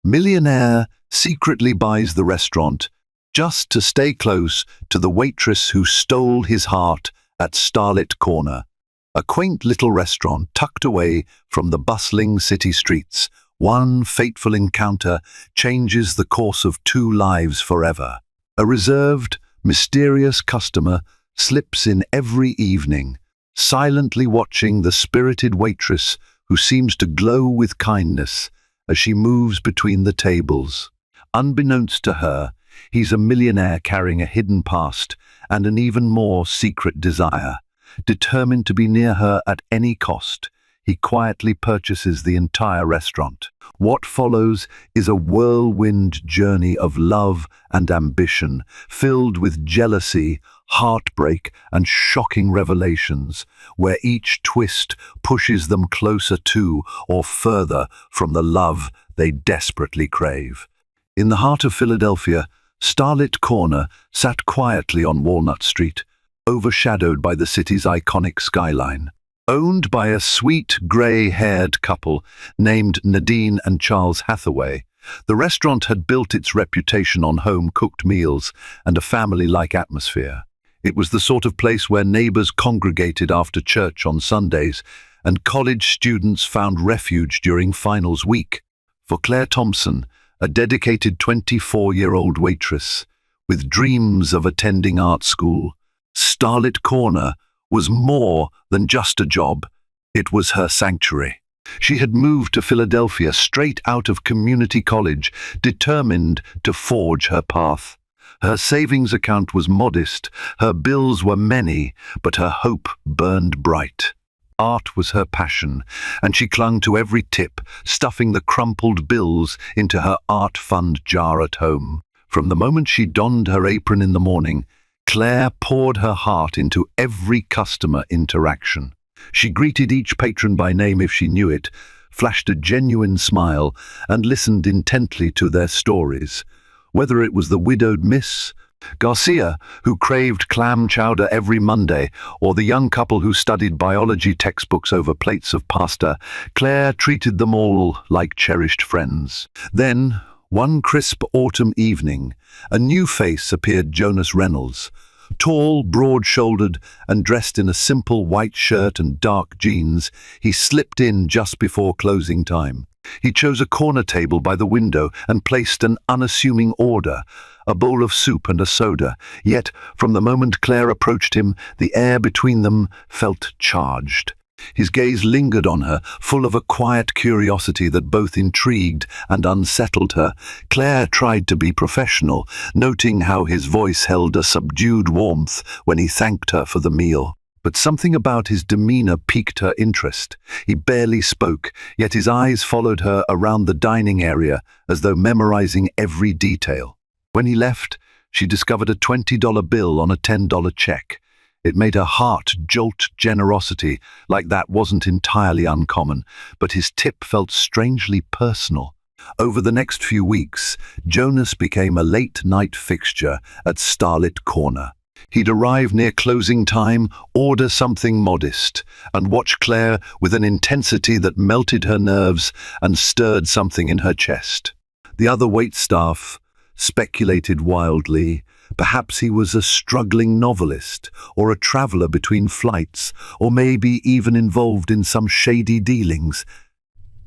Millionaire secretly buys the restaurant just to stay close to the waitress who stole his heart at Starlit Corner, a quaint little restaurant tucked away from the bustling city streets. One fateful encounter changes the course of two lives forever. A reserved, mysterious customer slips in every evening, silently watching the spirited waitress who seems to glow with kindness as she moves between the tables. Unbeknownst to her, he's a millionaire carrying a hidden past and an even more secret desire. Determined to be near her at any cost, he quietly purchases the entire restaurant. What follows is a whirlwind journey of love and ambition, filled with jealousy, heartbreak, and shocking revelations, where each twist pushes them closer to or further from the love they desperately crave. In the heart of Philadelphia, Starlit Corner sat quietly on Walnut Street, overshadowed by the city's iconic skyline. Owned by a sweet, grey-haired couple named Nadine and Charles Hathaway, the restaurant had built its reputation on home-cooked meals and a family-like atmosphere. It was the sort of place where neighbors congregated after church on Sundays and college students found refuge during finals week. For Claire Thompson, a dedicated 24-year-old waitress with dreams of attending art school, Starlit Corner was more than just a job. It was her sanctuary. She had moved to Philadelphia straight out of community college, determined to forge her path. Her savings account was modest, her bills were many, but her hope burned bright. Art was her passion, and she clung to every tip, stuffing the crumpled bills into her art fund jar at home. From the moment she donned her apron in the morning, Claire poured her heart into every customer interaction. She greeted each patron by name if she knew it, flashed a genuine smile, and listened intently to their stories. Whether it was the widowed Miss Garcia, who craved clam chowder every Monday, or the young couple who studied biology textbooks over plates of pasta, Claire treated them all like cherished friends. Then, one crisp autumn evening, a new face appeared: Jonas Reynolds. Tall, broad-shouldered, and dressed in a simple white shirt and dark jeans, he slipped in just before closing time. He chose a corner table by the window and placed an unassuming order, a bowl of soup and a soda. Yet, from the moment Claire approached him, the air between them felt charged. His gaze lingered on her, full of a quiet curiosity that both intrigued and unsettled her. Claire tried to be professional, noting how his voice held a subdued warmth when he thanked her for the meal. But something about his demeanor piqued her interest. He barely spoke, yet his eyes followed her around the dining area as though memorizing every detail. When he left, she discovered a $20 bill on a $10 check. It made her heart jolt. Generosity like that wasn't entirely uncommon, but his tip felt strangely personal. Over the next few weeks, Jonas became a late-night fixture at Starlit Corner. He'd arrive near closing time, order something modest, and watch Claire with an intensity that melted her nerves and stirred something in her chest. The other waitstaff speculated wildly. Perhaps he was a struggling novelist, or a traveler between flights, or maybe even involved in some shady dealings.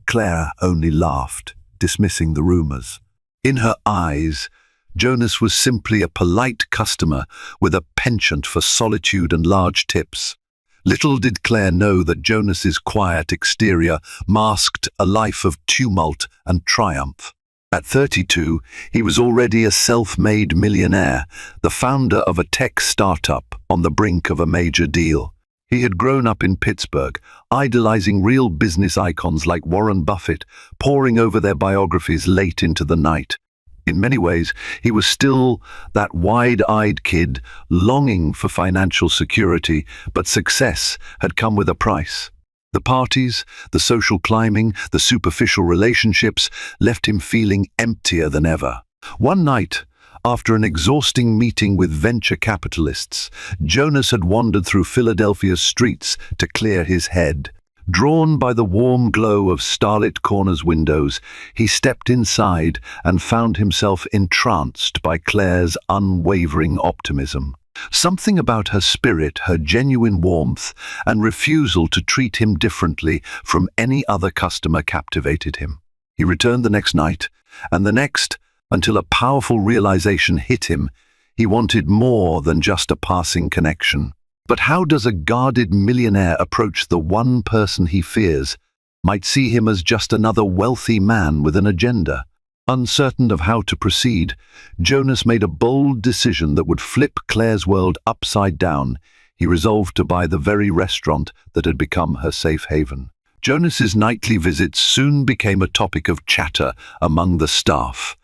Claire only laughed, dismissing the rumors. In her eyes, Jonas was simply a polite customer with a penchant for solitude and large tips. Little did Claire know that Jonas's quiet exterior masked a life of tumult and triumph. At 32, he was already a self-made millionaire, the founder of a tech startup on the brink of a major deal. He had grown up in Pittsburgh, idolizing real business icons like Warren Buffett, poring over their biographies late into the night. In many ways, he was still that wide-eyed kid longing for financial security, but success had come with a price. The parties, the social climbing, the superficial relationships left him feeling emptier than ever. One night, after an exhausting meeting with venture capitalists, Jonas had wandered through Philadelphia's streets to clear his head. Drawn by the warm glow of starlit corners windows, he stepped inside and found himself entranced by Claire's unwavering optimism. Something about her spirit, her genuine warmth, and refusal to treat him differently from any other customer captivated him. He returned the next night, and the next, until a powerful realization hit him. He wanted more than just a passing connection. But how does a guarded millionaire approach the one person he fears, might see him as just another wealthy man with an agenda? Uncertain of how to proceed, Jonas made a bold decision that would flip Claire's world upside down. He resolved to buy the very restaurant that had become her safe haven. Jonas's nightly visits soon became a topic of chatter among the staff.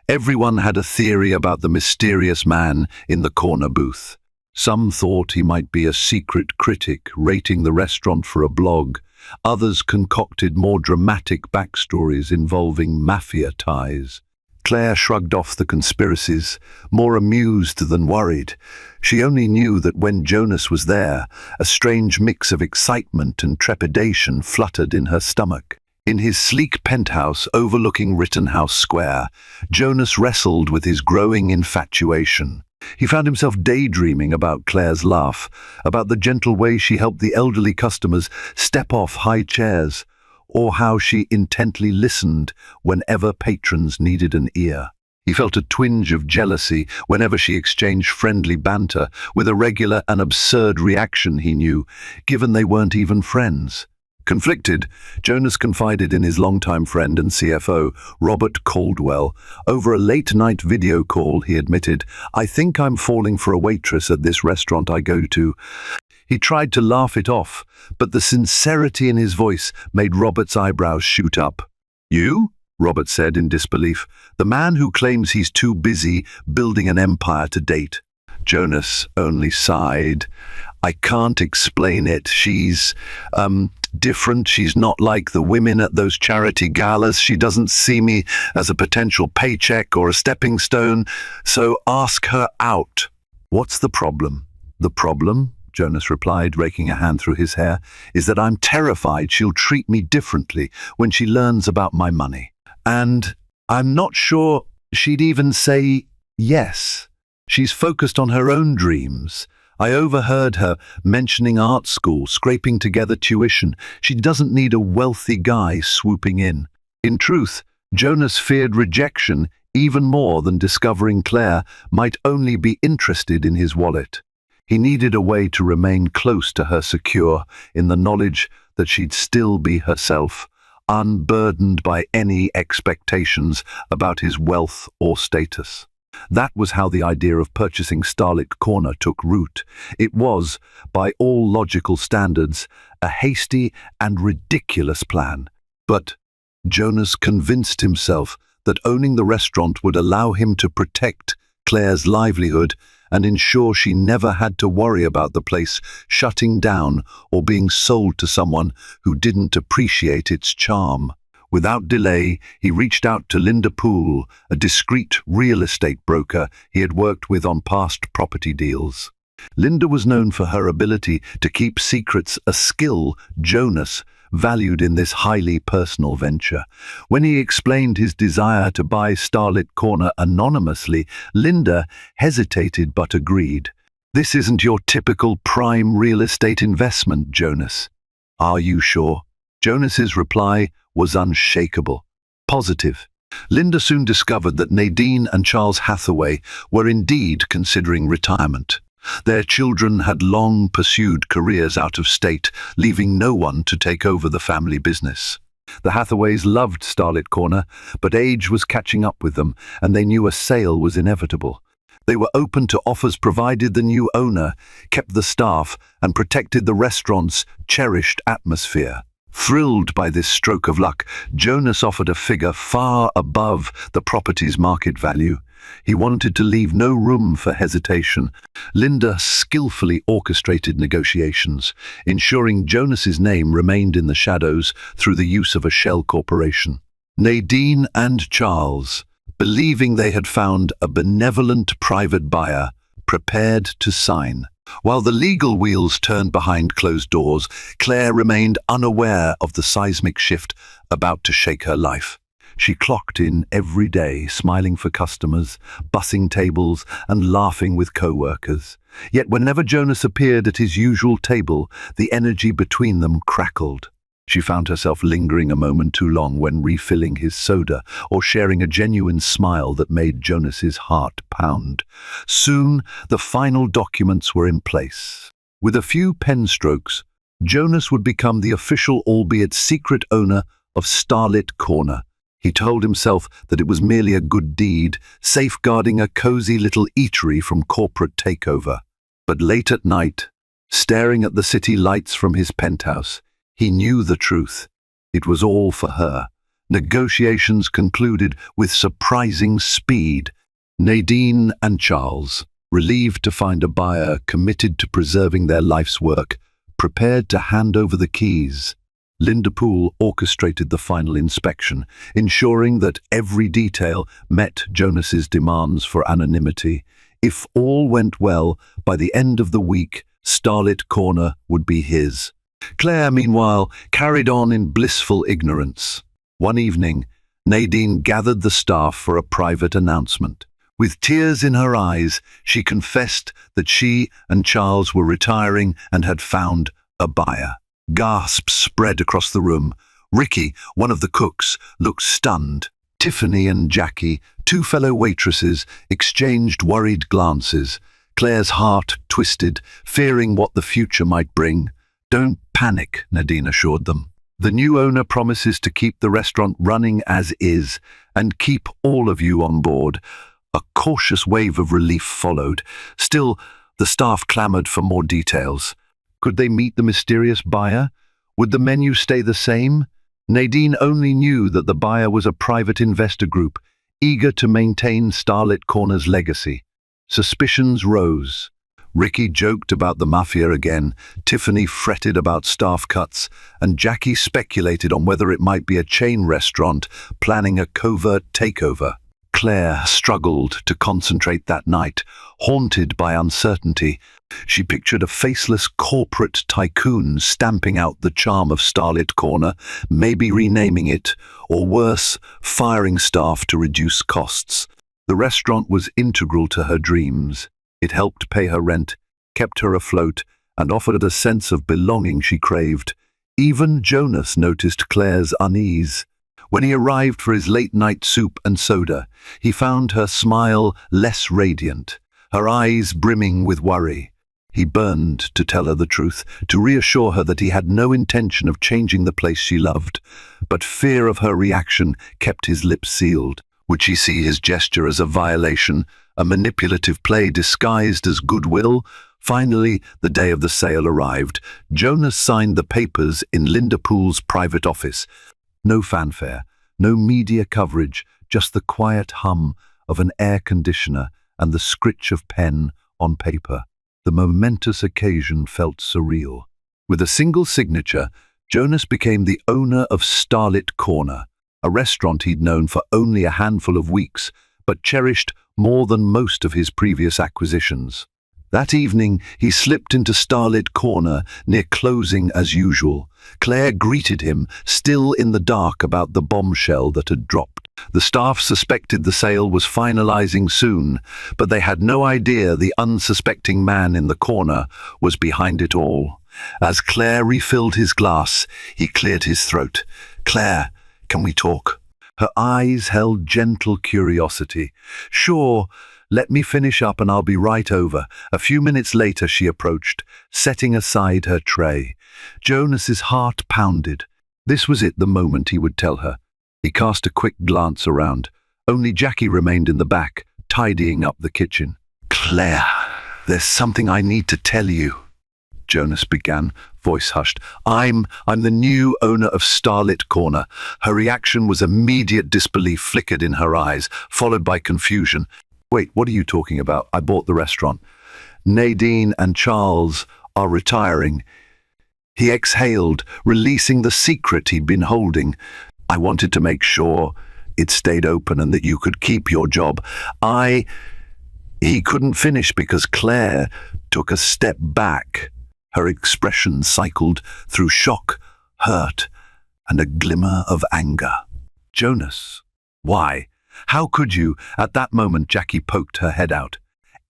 Everyone had a theory about the mysterious man in the corner booth. Some thought he might be a secret critic rating the restaurant for a blog. Others concocted more dramatic backstories involving mafia ties. Claire shrugged off the conspiracies, more amused than worried. She only knew that when Jonas was there, a strange mix of excitement and trepidation fluttered in her stomach. In his sleek penthouse overlooking Rittenhouse Square, Jonas wrestled with his growing infatuation. He found himself daydreaming about Claire's laugh, about the gentle way she helped the elderly customers step off high chairs, or how she intently listened whenever patrons needed an ear. He felt a twinge of jealousy whenever she exchanged friendly banter with a regular and absurd reaction he knew, given they weren't even friends. Conflicted, Jonas confided in his longtime friend and CFO, Robert Caldwell. Over a late-night video call, he admitted, "I think I'm falling for a waitress at this restaurant I go to." He tried to laugh it off, but the sincerity in his voice made Robert's eyebrows shoot up. "You?" Robert said in disbelief. "The man who claims he's too busy building an empire to date." Jonas only sighed. "I can't explain it. She's, different. She's not like the women at those charity galas. She doesn't see me as a potential paycheck or a stepping stone, so ask her out." "What's the problem?" "The problem," Jonas replied, raking a hand through his hair, "is that I'm terrified she'll treat me differently when she learns about my money. And I'm not sure she'd even say yes. She's focused on her own dreams. I overheard her mentioning art school, scraping together tuition. She doesn't need a wealthy guy swooping in." In truth, Jonas feared rejection even more than discovering Claire might only be interested in his wallet. He needed a way to remain close to her, secure in the knowledge that she'd still be herself, unburdened by any expectations about his wealth or status. That was how the idea of purchasing Starlit Corner took root. It was, by all logical standards, a hasty and ridiculous plan. But Jonas convinced himself that owning the restaurant would allow him to protect Claire's livelihood and ensure she never had to worry about the place shutting down or being sold to someone who didn't appreciate its charm. Without delay, he reached out to Linda Poole, a discreet real estate broker he had worked with on past property deals. Linda was known for her ability to keep secrets, a skill Jonas valued in this highly personal venture. When he explained his desire to buy Starlit Corner anonymously, Linda hesitated but agreed. "This isn't your typical prime real estate investment, Jonas." "Are you sure?" Jonas's reply was unshakable, positive. Linda soon discovered that Nadine and Charles Hathaway were indeed considering retirement. Their children had long pursued careers out of state, leaving no one to take over the family business. The Hathaways loved Starlit Corner, but age was catching up with them, and they knew a sale was inevitable. They were open to offers provided the new owner kept the staff and protected the restaurant's cherished atmosphere. Thrilled by this stroke of luck, Jonas offered a figure far above the property's market value. He wanted to leave no room for hesitation. Linda skillfully orchestrated negotiations, ensuring Jonas's name remained in the shadows through the use of a shell corporation. Nadine and Charles, believing they had found a benevolent private buyer, prepared to sign. While the legal wheels turned behind closed doors, Claire remained unaware of the seismic shift about to shake her life. She clocked in every day, smiling for customers, bussing tables, and laughing with co-workers. Yet whenever Jonas appeared at his usual table, the energy between them crackled. She found herself lingering a moment too long when refilling his soda or sharing a genuine smile that made Jonas's heart pound. Soon, the final documents were in place. With a few pen strokes, Jonas would become the official, albeit secret, owner of Starlit Corner. He told himself that it was merely a good deed, safeguarding a cozy little eatery from corporate takeover. But late at night, staring at the city lights from his penthouse, he knew the truth. It was all for her. Negotiations concluded with surprising speed. Nadine and Charles, relieved to find a buyer committed to preserving their life's work, prepared to hand over the keys. Linda Poole orchestrated the final inspection, ensuring that every detail met Jonas's demands for anonymity. If all went well, by the end of the week, Starlit Corner would be his. Claire, meanwhile, carried on in blissful ignorance. One evening, Nadine gathered the staff for a private announcement. With tears in her eyes, she confessed that she and Charles were retiring and had found a buyer. Gasps spread across the room. Ricky, one of the cooks, looked stunned. Tiffany and Jackie, two fellow waitresses, exchanged worried glances. Claire's heart twisted, fearing what the future might bring. "Don't panic," Nadine assured them. "The new owner promises to keep the restaurant running as is and keep all of you on board." A cautious wave of relief followed. Still, the staff clamored for more details. Could they meet the mysterious buyer? Would the menu stay the same? Nadine only knew that the buyer was a private investor group, eager to maintain Starlit Corner's legacy. Suspicions rose. Ricky joked about the mafia again, Tiffany fretted about staff cuts, and Jackie speculated on whether it might be a chain restaurant planning a covert takeover. Claire struggled to concentrate that night, haunted by uncertainty. She pictured a faceless corporate tycoon stamping out the charm of Starlit Corner, maybe renaming it, or worse, firing staff to reduce costs. The restaurant was integral to her dreams. It helped pay her rent, kept her afloat, and offered a sense of belonging she craved. Even Jonas noticed Claire's unease. When he arrived for his late-night soup and soda, he found her smile less radiant, her eyes brimming with worry. He burned to tell her the truth, to reassure her that he had no intention of changing the place she loved. But fear of her reaction kept his lips sealed. Would she see his gesture as a violation, a manipulative play disguised as goodwill? Finally, the day of the sale arrived. Jonas signed the papers in Linda Poole's private office. No fanfare, no media coverage, just the quiet hum of an air conditioner and the scritch of pen on paper. The momentous occasion felt surreal. With a single signature, Jonas became the owner of Starlit Corner, a restaurant he'd known for only a handful of weeks, but cherished more than most of his previous acquisitions. That evening, he slipped into Starlit Corner near closing as usual. Claire greeted him, still in the dark about the bombshell that had dropped. The staff suspected the sale was finalizing soon, but they had no idea the unsuspecting man in the corner was behind it all. As Claire refilled his glass, he cleared his throat. "Claire, can we talk?" Her eyes held gentle curiosity. "Sure. Let me finish up and I'll be right over." A few minutes later she approached, setting aside her tray. Jonas's heart pounded. This was it, the moment he would tell her. He cast a quick glance around. Only Jackie remained in the back, tidying up the kitchen. "Claire, there's something I need to tell you," Jonas began, voice hushed. I'm the new owner of Starlit Corner." Her reaction was immediate disbelief flickered in her eyes, followed by confusion. "Wait, what are you talking about? I bought the restaurant. Nadine and Charles are retiring." He exhaled, releasing the secret he'd been holding. "I wanted to make sure it stayed open and that you could keep your job. He couldn't finish because Claire took a step back. Her expression cycled through shock, hurt, and a glimmer of anger. "Jonas, why? How could you?" At that moment, Jackie poked her head out.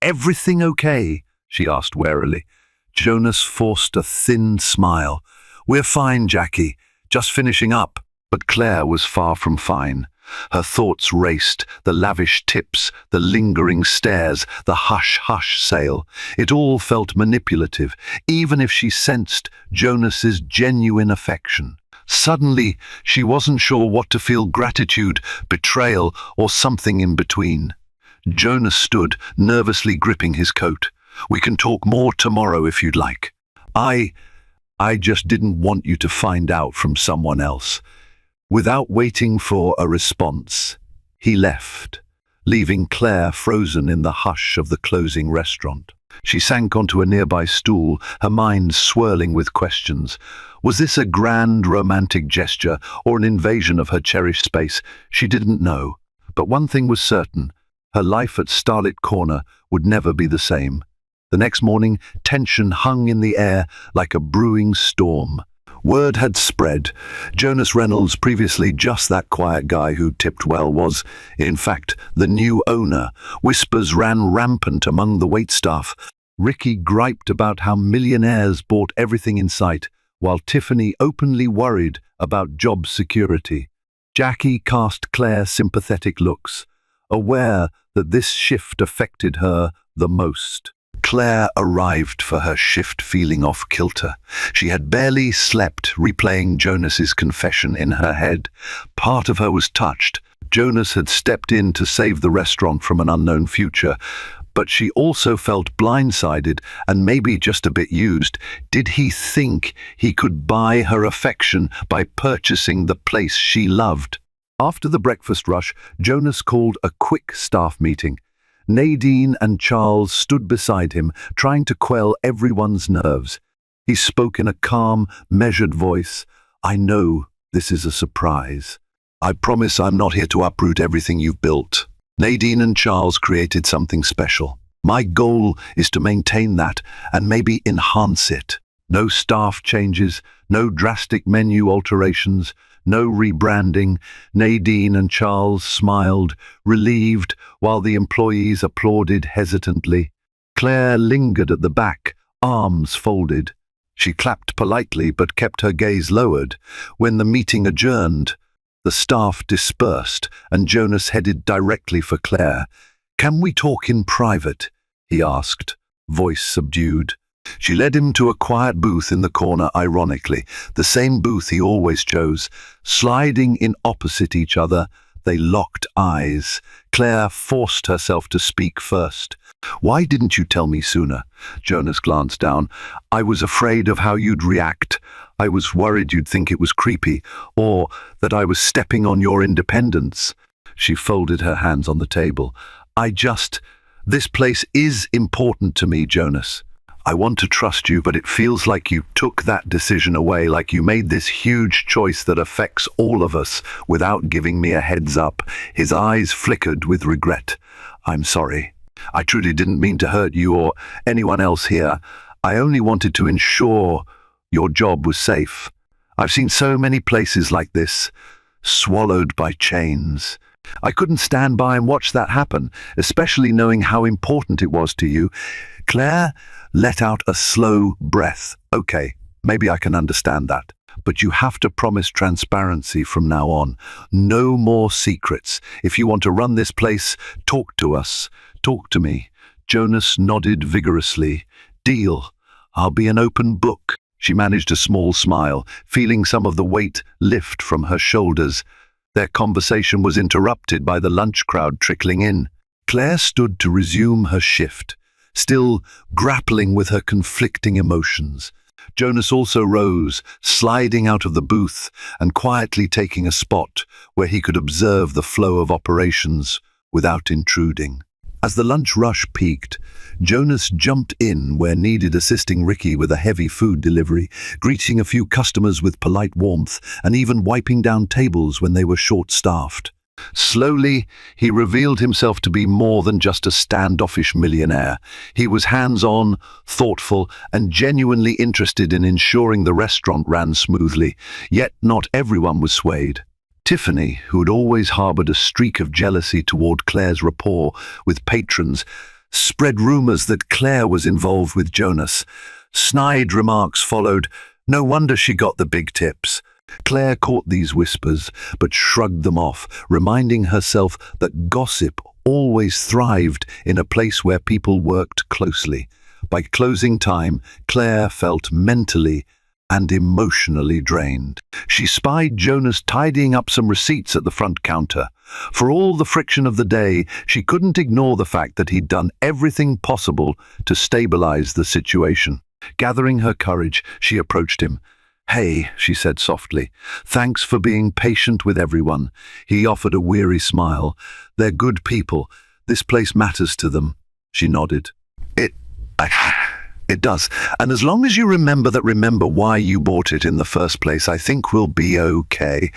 "Everything okay?" she asked warily. Jonas forced a thin smile. "We're fine, Jackie. Just finishing up." But Claire was far from fine. Her thoughts raced, the lavish tips, the lingering stares, the hush-hush sale. It all felt manipulative, even if she sensed Jonas's genuine affection. Suddenly, she wasn't sure what to feel: gratitude, betrayal, or something in between. Jonas stood, nervously gripping his coat. "We can talk more tomorrow if you'd like. I just didn't want you to find out from someone else." Without waiting for a response, he left, leaving Claire frozen in the hush of the closing restaurant. She sank onto a nearby stool, her mind swirling with questions. Was this a grand romantic gesture or an invasion of her cherished space? She didn't know. But one thing was certain: her life at Starlit Corner would never be the same. The next morning, tension hung in the air like a brewing storm. Word had spread. Jonas Reynolds, previously just that quiet guy who tipped well, was, in fact, the new owner. Whispers ran rampant among the waitstaff. Ricky griped about how millionaires bought everything in sight, while Tiffany openly worried about job security. Jackie cast Claire sympathetic looks, aware that this shift affected her the most. Claire arrived for her shift feeling off kilter. She had barely slept, replaying Jonas's confession in her head. Part of her was touched. Jonas had stepped in to save the restaurant from an unknown future, but she also felt blindsided and maybe just a bit used. Did he think he could buy her affection by purchasing the place she loved? After the breakfast rush, Jonas called a quick staff meeting. Nadine and Charles stood beside him, trying to quell everyone's nerves. He spoke in a calm, measured voice. "I know this is a surprise. I promise I'm not here to uproot everything you've built. Nadine and Charles created something special. My goal is to maintain that and maybe enhance it. No staff changes, no drastic menu alterations, no rebranding." Nadine and Charles smiled, relieved, while the employees applauded hesitantly. Claire lingered at the back, arms folded. She clapped politely but kept her gaze lowered. When the meeting adjourned, the staff dispersed and Jonas headed directly for Claire. "Can we talk in private?" he asked, voice subdued. She led him to a quiet booth in the corner, ironically, the same booth he always chose. Sliding in opposite each other, they locked eyes. Claire forced herself to speak first. "Why didn't you tell me sooner?" Jonas glanced down. "I was afraid of how you'd react. I was worried you'd think it was creepy, or that I was stepping on your independence." She folded her hands on the table. This place is important to me, Jonas. I want to trust you, but it feels like you took that decision away, like you made this huge choice that affects all of us without giving me a heads up." His eyes flickered with regret. "I'm sorry. I truly didn't mean to hurt you or anyone else here. I only wanted to ensure your job was safe. I've seen so many places like this, swallowed by chains. I couldn't stand by and watch that happen, especially knowing how important it was to you." Claire let out a slow breath. "Okay, maybe I can understand that. But you have to promise transparency from now on. No more secrets. If you want to run this place, talk to us. Talk to me." Jonas nodded vigorously. "Deal. I'll be an open book." She managed a small smile, feeling some of the weight lift from her shoulders. Their conversation was interrupted by the lunch crowd trickling in. Claire stood to resume her shift, still grappling with her conflicting emotions. Jonas also rose, sliding out of the booth and quietly taking a spot where he could observe the flow of operations without intruding. As the lunch rush peaked, Jonas jumped in where needed, assisting Ricky with a heavy food delivery, greeting a few customers with polite warmth, and even wiping down tables when they were short-staffed. Slowly, he revealed himself to be more than just a standoffish millionaire. He was hands-on, thoughtful, and genuinely interested in ensuring the restaurant ran smoothly. Yet not everyone was swayed. Tiffany, who had always harbored a streak of jealousy toward Claire's rapport with patrons, spread rumors that Claire was involved with Jonas. Snide remarks followed. No wonder she got the big tips. Claire caught these whispers, but shrugged them off, reminding herself that gossip always thrived in a place where people worked closely. By closing time, Claire felt mentally and emotionally drained. She spied Jonas tidying up some receipts at the front counter. For all the friction of the day, she couldn't ignore the fact that he'd done everything possible to stabilize the situation. Gathering her courage, she approached him. "Hey," she said softly, "thanks for being patient with everyone." He offered a weary smile. "They're good people. This place matters to them." She nodded. It does. And as long as you remember why you bought it in the first place, I think we'll be okay."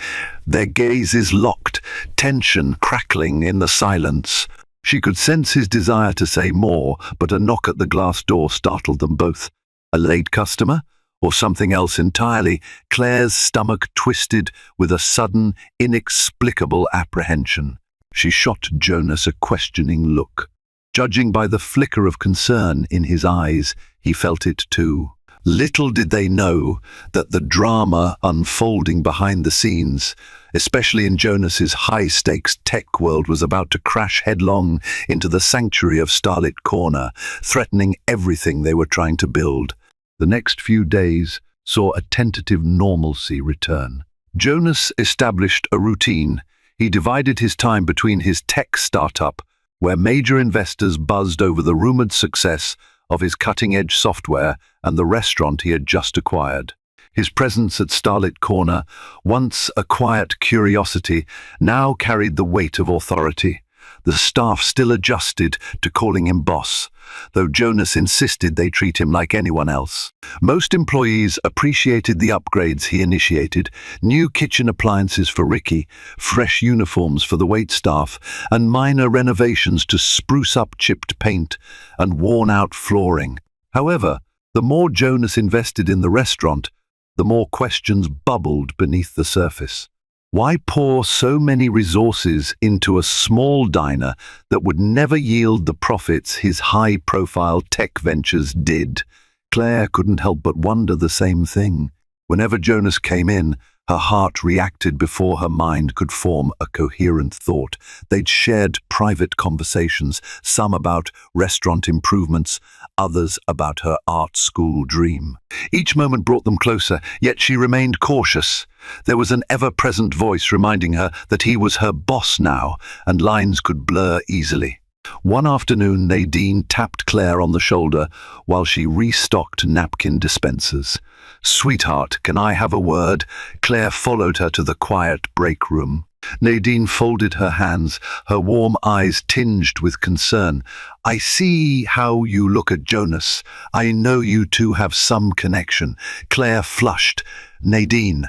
Their gazes locked, tension crackling in the silence. She could sense his desire to say more, but a knock at the glass door startled them both. A late customer? Or something else entirely? Claire's stomach twisted with a sudden, inexplicable apprehension. She shot Jonas a questioning look. Judging by the flicker of concern in his eyes, he felt it too. Little did they know that the drama unfolding behind the scenes, especially in Jonas's high-stakes tech world, was about to crash headlong into the sanctuary of Starlit Corner, threatening everything they were trying to build. The next few days saw a tentative normalcy return. Jonas established a routine. He divided his time between his tech startup, where major investors buzzed over the rumored success of his cutting-edge software, and the restaurant he had just acquired. His presence at Starlit Corner, once a quiet curiosity, now carried the weight of authority. The staff still adjusted to calling him boss, though Jonas insisted they treat him like anyone else. Most employees appreciated the upgrades he initiated: new kitchen appliances for Ricky, fresh uniforms for the waitstaff, and minor renovations to spruce up chipped paint and worn-out flooring. However, the more Jonas invested in the restaurant, the more questions bubbled beneath the surface. Why pour so many resources into a small diner that would never yield the profits his high-profile tech ventures did? Claire couldn't help but wonder the same thing. Whenever Jonas came in, her heart reacted before her mind could form a coherent thought. They'd shared private conversations, some about restaurant improvements, others about her art school dream. Each moment brought them closer, yet she remained cautious. There was an ever-present voice reminding her that he was her boss now, and lines could blur easily. One afternoon, Nadine tapped Claire on the shoulder while she restocked napkin dispensers. "Sweetheart, can I have a word?" Claire followed her to the quiet break room. Nadine folded her hands, her warm eyes tinged with concern. "I see how you look at Jonas. I know you two have some connection." Claire flushed. "Nadine,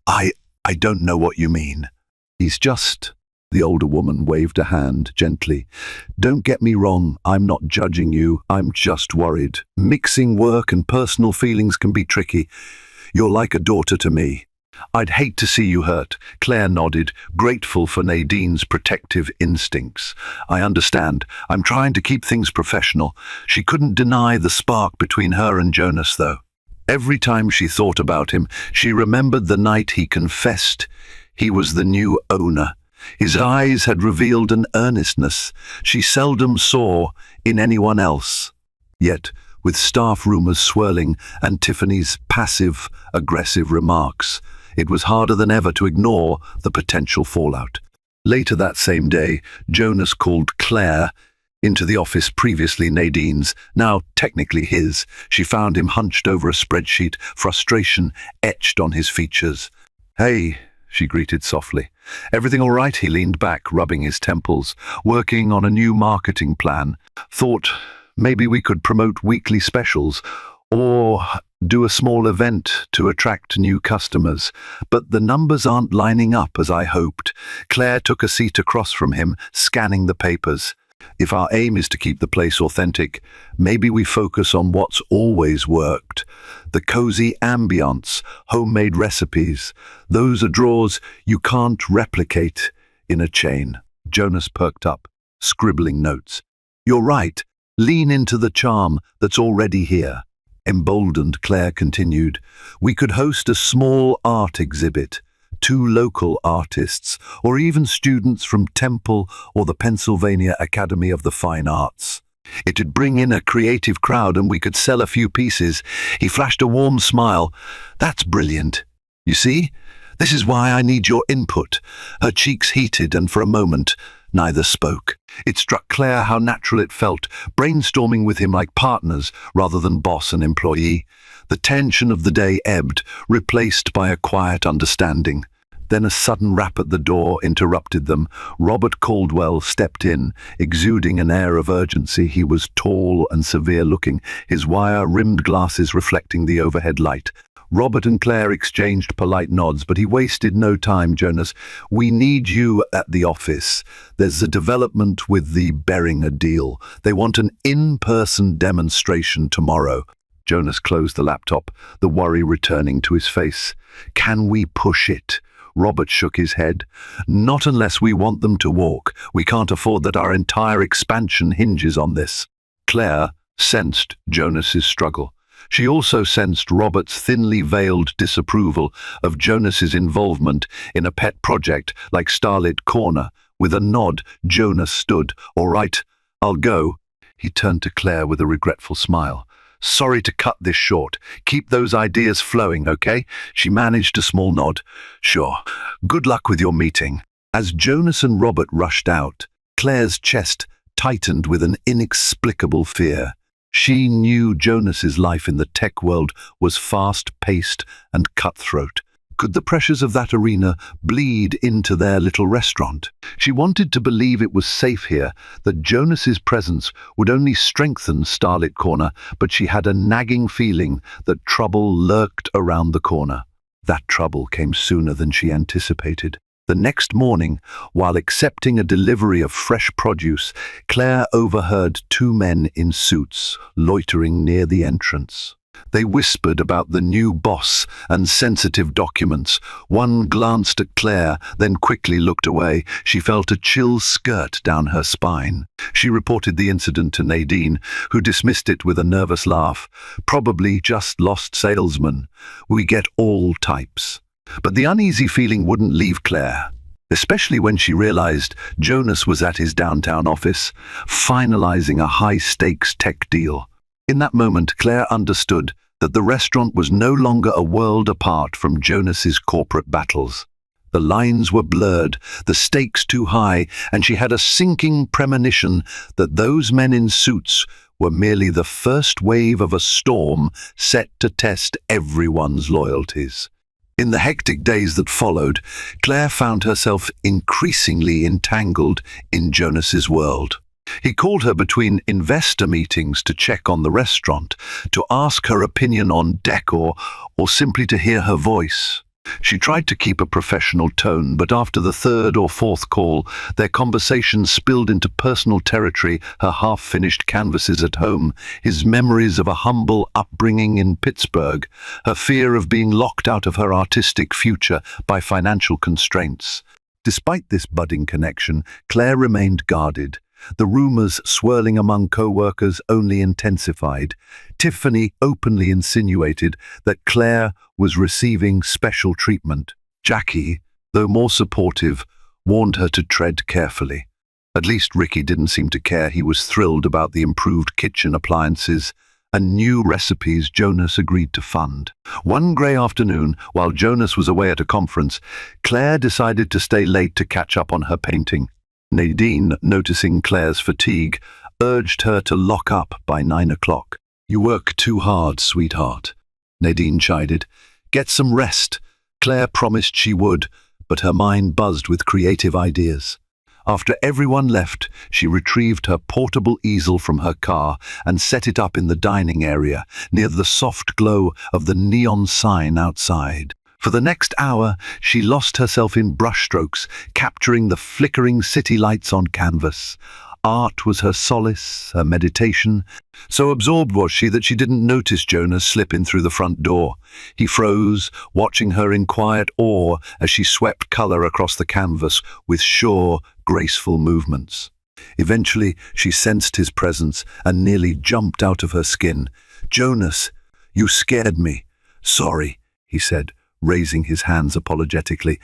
I don't know what you mean." "He's just..." The older woman waved a hand gently. "Don't get me wrong, I'm not judging you, I'm just worried. Mixing work and personal feelings can be tricky. You're like a daughter to me. I'd hate to see you hurt." Claire nodded, grateful for Nadine's protective instincts. "I understand. I'm trying to keep things professional." She couldn't deny the spark between her and Jonas, though. Every time she thought about him, she remembered the night he confessed he was the new owner. His eyes had revealed an earnestness she seldom saw in anyone else. Yet, with staff rumors swirling and Tiffany's passive-aggressive remarks, it was harder than ever to ignore the potential fallout. Later that same day, Jonas called Claire into the office previously Nadine's, now technically his. She found him hunched over a spreadsheet, frustration etched on his features. "Hey," she greeted softly. "Everything all right?" He leaned back, rubbing his temples. "Working on a new marketing plan. Thought maybe we could promote weekly specials. Or do a small event to attract new customers, but the numbers aren't lining up as I hoped. Claire took a seat across from him, scanning the papers. If our aim is to keep the place authentic, maybe we focus on what's always worked. The cozy ambience, homemade recipes. Those are draws you can't replicate in a chain. Jonas perked up, scribbling notes. You're right. Lean into the charm that's already here. Emboldened, Claire continued. We could host a small art exhibit. 2 local artists, or even students from Temple or the Pennsylvania Academy of the Fine Arts. It'd bring in a creative crowd and we could sell a few pieces. He flashed a warm smile. That's brilliant. You see? This is why I need your input. Her cheeks heated, and for a moment, neither spoke. It struck Claire how natural it felt, brainstorming with him like partners rather than boss and employee. The tension of the day ebbed, replaced by a quiet understanding. Then a sudden rap at the door interrupted them. Robert Caldwell stepped in, exuding an air of urgency. He was tall and severe-looking, his wire-rimmed glasses reflecting the overhead light. Robert and Claire exchanged polite nods, but he wasted no time. Jonas, we need you at the office. There's a development with the Beringer deal. They want an in-person demonstration tomorrow. Jonas closed the laptop, the worry returning to his face. Can we push it? Robert shook his head. Not unless we want them to walk. We can't afford that. Our entire expansion hinges on this. Claire sensed Jonas's struggle. She also sensed Robert's thinly veiled disapproval of Jonas's involvement in a pet project like Starlit Corner. With a nod, Jonas stood. All right, I'll go. He turned to Claire with a regretful smile. Sorry to cut this short. Keep those ideas flowing, okay? She managed a small nod. Sure. Good luck with your meeting. As Jonas and Robert rushed out, Claire's chest tightened with an inexplicable fear. She knew Jonas's life in the tech world was fast-paced and cutthroat. Could the pressures of that arena bleed into their little restaurant? She wanted to believe it was safe here, that Jonas's presence would only strengthen Starlit Corner, but she had a nagging feeling that trouble lurked around the corner. That trouble came sooner than she anticipated. The next morning, while accepting a delivery of fresh produce, Claire overheard 2 men in suits loitering near the entrance. They whispered about the new boss and sensitive documents. One glanced at Claire, then quickly looked away. She felt a chill skirt down her spine. She reported the incident to Nadine, who dismissed it with a nervous laugh. Probably just lost salesman. We get all types. But the uneasy feeling wouldn't leave Claire, especially when she realized Jonas was at his downtown office, finalizing a high-stakes tech deal. In that moment, Claire understood that the restaurant was no longer a world apart from Jonas's corporate battles. The lines were blurred, the stakes too high, and she had a sinking premonition that those men in suits were merely the first wave of a storm set to test everyone's loyalties. In the hectic days that followed, Claire found herself increasingly entangled in Jonas's world. He called her between investor meetings to check on the restaurant, to ask her opinion on decor, or simply to hear her voice. She tried to keep a professional tone, but after the 3rd or 4th call, their conversation spilled into personal territory, her half-finished canvases at home, his memories of a humble upbringing in Pittsburgh, her fear of being locked out of her artistic future by financial constraints. Despite this budding connection, Claire remained guarded. The rumors swirling among co-workers only intensified. Tiffany openly insinuated that Claire was receiving special treatment. Jackie, though more supportive, warned her to tread carefully. At least Ricky didn't seem to care. He was thrilled about the improved kitchen appliances and new recipes Jonas agreed to fund. One grey afternoon, while Jonas was away at a conference, Claire decided to stay late to catch up on her painting. Nadine, noticing Claire's fatigue, urged her to lock up by 9 o'clock. You work too hard, sweetheart, Nadine chided. Get some rest. Claire promised she would, but her mind buzzed with creative ideas. After everyone left, she retrieved her portable easel from her car and set it up in the dining area, near the soft glow of the neon sign outside. For the next hour, she lost herself in brushstrokes, capturing the flickering city lights on canvas. Art was her solace, her meditation. So absorbed was she that she didn't notice Jonas slip in through the front door. He froze, watching her in quiet awe as she swept colour across the canvas with sure, graceful movements. Eventually, she sensed his presence and nearly jumped out of her skin. "Jonas, you scared me." "Sorry," he said, raising his hands apologetically.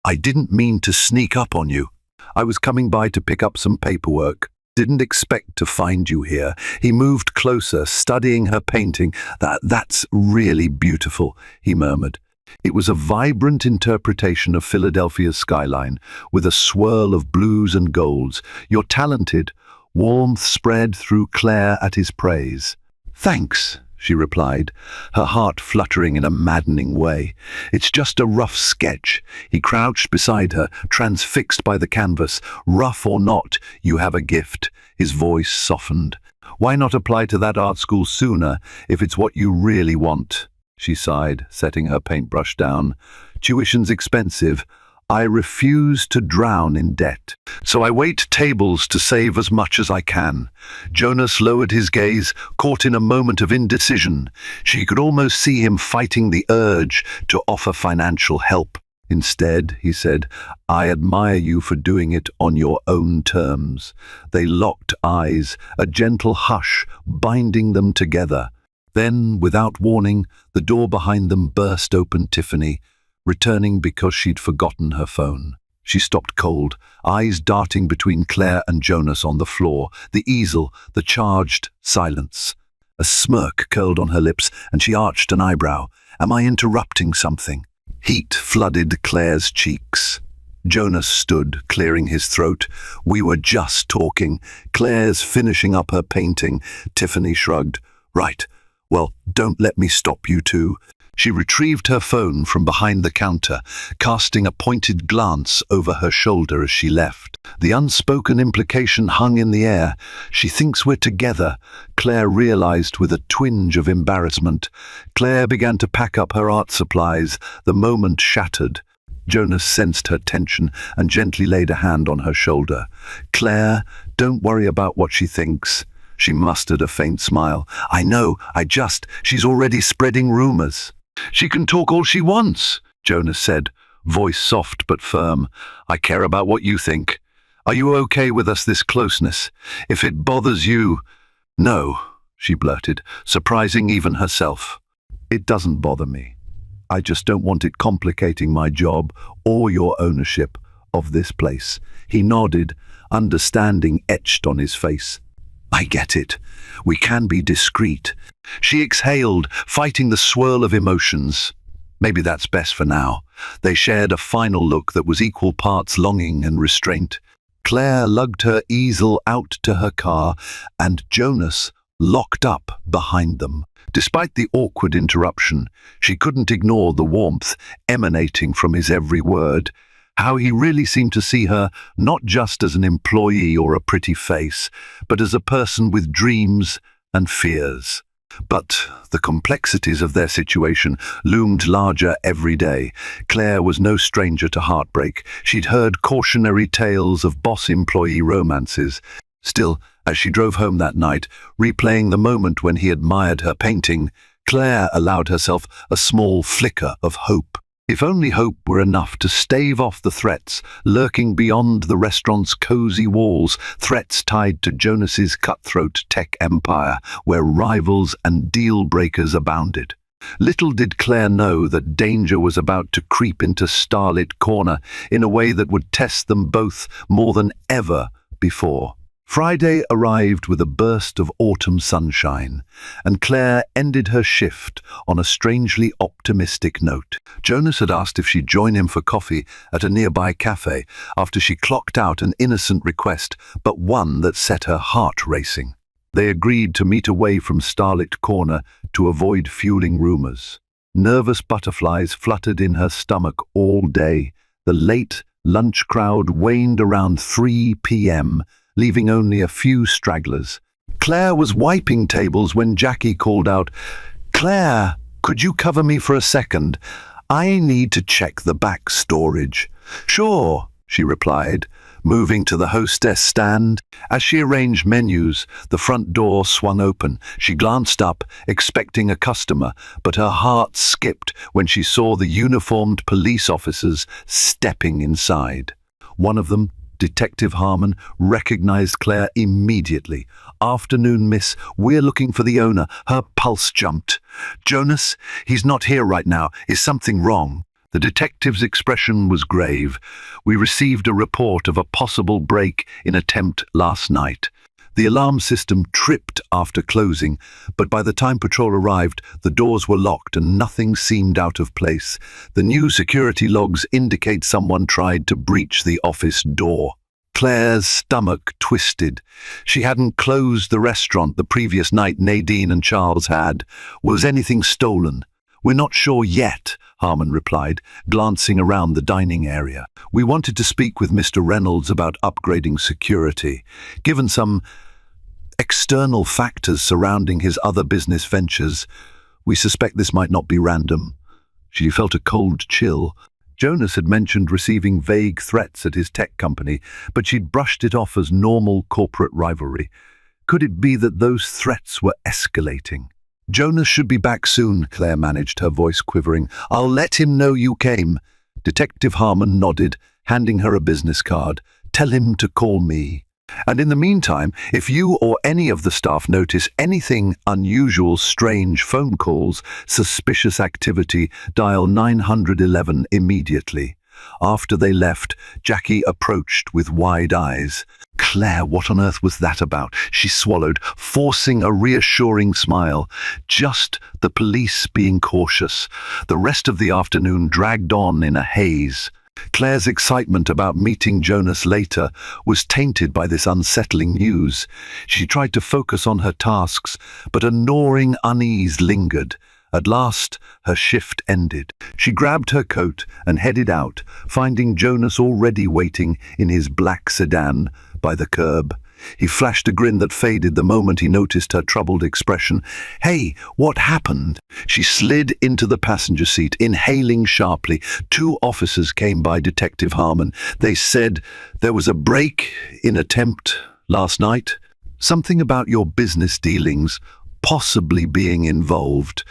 "I didn't mean to sneak up on you. I was coming by to pick up some paperwork. Didn't expect to find you here." He moved closer, studying her painting. That's really beautiful," he murmured. It was a vibrant interpretation of Philadelphia's skyline, with a swirl of blues and golds. "You're talented." Warmth spread through Claire at his praise. "Thanks," she replied, her heart fluttering in a maddening way. "It's just a rough sketch." He crouched beside her, transfixed by the canvas. "Rough or not, you have a gift." His voice softened. "Why not apply to that art school sooner, if it's what you really want?" She sighed, setting her paintbrush down. "Tuition's expensive. I refuse to drown in debt, so I wait tables to save as much as I can." Jonas lowered his gaze, caught in a moment of indecision. She could almost see him fighting the urge to offer financial help. "Instead," he said, "I admire you for doing it on your own terms." They locked eyes, a gentle hush binding them together. Then, without warning, the door behind them burst open. Tiffany, returning because she'd forgotten her phone. She stopped cold, eyes darting between Claire and Jonas on the floor, the easel, the charged silence. A smirk curled on her lips, and she arched an eyebrow. "Am I interrupting something?" Heat flooded Claire's cheeks. Jonas stood, clearing his throat. "We were just talking. Claire's finishing up her painting." Tiffany shrugged. "Right. Well, don't let me stop you two." She retrieved her phone from behind the counter, casting a pointed glance over her shoulder as she left. The unspoken implication hung in the air. "She thinks we're together," Claire realized with a twinge of embarrassment. Claire began to pack up her art supplies. The moment shattered. Jonas sensed her tension and gently laid a hand on her shoulder. "Claire, don't worry about what she thinks." She mustered a faint smile. "I know, she's already spreading rumors." "She can talk all she wants," Jonas said, voice soft but firm. "I care about what you think. Are you okay with us this closeness? If it bothers you—" "No," she blurted, surprising even herself. "It doesn't bother me. I just don't want it complicating my job or your ownership of this place." He nodded, understanding etched on his face. "I get it. We can be discreet." She exhaled, fighting the swirl of emotions. Maybe that's best for now. They shared a final look that was equal parts longing and restraint. Claire lugged her easel out to her car, and Jonas locked up behind them. Despite the awkward interruption, she couldn't ignore the warmth emanating from his every word. How he really seemed to see her not just as an employee or a pretty face, but as a person with dreams and fears. But the complexities of their situation loomed larger every day. Claire was no stranger to heartbreak. She'd heard cautionary tales of boss-employee romances. Still, as she drove home that night, replaying the moment when he admired her painting, Claire allowed herself a small flicker of hope. If only hope were enough to stave off the threats lurking beyond the restaurant's cozy walls, threats tied to Jonas's cutthroat tech empire, where rivals and deal-breakers abounded. Little did Claire know that danger was about to creep into Starlit Corner in a way that would test them both more than ever before. Friday arrived with a burst of autumn sunshine, and Claire ended her shift on a strangely optimistic note. Jonas had asked if she'd join him for coffee at a nearby cafe after she clocked out an innocent request, but one that set her heart racing. They agreed to meet away from Starlit Corner to avoid fueling rumors. Nervous butterflies fluttered in her stomach all day. The late Lunch crowd waned around 3 p.m., leaving only a few stragglers. Claire was wiping tables when Jackie called out, "Claire, could you cover me for a second? I need to check the back storage." "Sure," she replied, moving to the hostess stand. As she arranged menus, the front door swung open. She glanced up, expecting a customer, but her heart skipped when she saw the uniformed police officers stepping inside. One of them, Detective Harmon, recognized Claire immediately. "Afternoon, miss. We're looking for the owner." Her pulse jumped. "Jonas, he's not here right now. Is something wrong?" The detective's expression was grave. "We received a report of a possible break-in attempt last night. The alarm system tripped after closing, but by the time patrol arrived, the doors were locked and nothing seemed out of place. The new security logs indicate someone tried to breach the office door." Claire's stomach twisted. She hadn't closed the restaurant the previous night Nadine and Charles had. Was anything stolen? "We're not sure yet," Harmon replied, glancing around the dining area. "We wanted to speak with Mr. Reynolds about upgrading security. Given some external factors surrounding his other business ventures, we suspect this might not be random." She felt a cold chill. Jonas had mentioned receiving vague threats at his tech company, but she'd brushed it off as normal corporate rivalry. Could it be that those threats were escalating? "Jonas should be back soon," Claire managed, her voice quivering. "I'll let him know you came." Detective Harmon nodded, handing her a business card. "Tell him to call me. And in the meantime, if you or any of the staff notice anything unusual, strange phone calls, suspicious activity, dial 911 immediately." After they left, Jackie approached with wide eyes. "Claire, what on earth was that about?" She swallowed, forcing a reassuring smile. "Just the police being cautious." The rest of the afternoon dragged on in a haze. Claire's excitement about meeting Jonas later was tainted by this unsettling news. She tried to focus on her tasks, but a gnawing unease lingered. At last, her shift ended. She grabbed her coat and headed out, finding Jonas already waiting in his black sedan by the curb. He flashed a grin that faded the moment he noticed her troubled expression. "Hey, what happened?" She slid into the passenger seat, inhaling sharply. Two officers came by Detective Harmon. They said there was a break-in attempt last night. Something about your business dealings possibly being involved.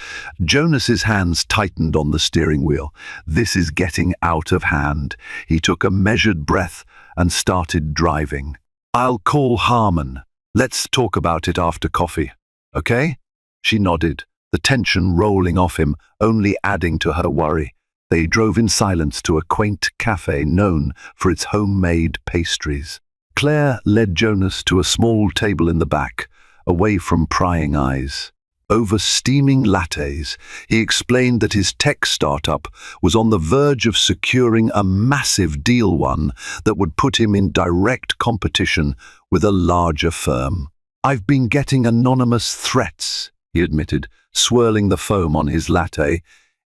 Jonas's hands tightened on the steering wheel. This is getting out of hand. He took a measured breath and started driving. "I'll call Harmon. Let's talk about it after coffee. Okay?" She nodded, the tension rolling off him, only adding to her worry. They drove in silence to a quaint cafe known for its homemade pastries. Claire led Jonas to a small table in the back, away from prying eyes. Over steaming lattes, he explained that his tech startup was on the verge of securing a massive deal, one that would put him in direct competition with a larger firm. "I've been getting anonymous threats," he admitted, swirling the foam on his latte.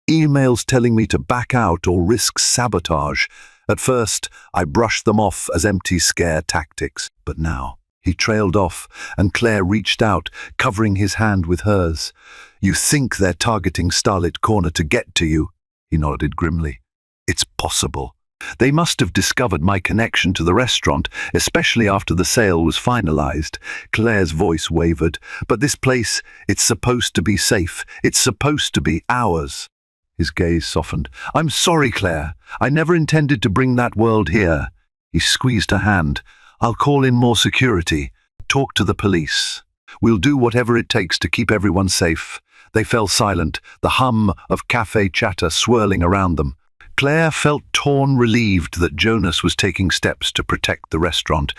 "Emails telling me to back out or risk sabotage. At first, I brushed them off as empty scare tactics, but now..." He trailed off, and Claire reached out, covering his hand with hers. "You think they're targeting Starlit Corner to get to you?" He nodded grimly. "It's possible. They must have discovered my connection to the restaurant, especially after the sale was finalized." Claire's voice wavered. "But this place, it's supposed to be safe. It's supposed to be ours." His gaze softened. "I'm sorry, Claire. I never intended to bring that world here." He squeezed her hand. "I'll call in more security. Talk to the police. We'll do whatever it takes to keep everyone safe." They fell silent, the hum of cafe chatter swirling around them. Claire felt torn, relieved that Jonas was taking steps to protect the restaurant,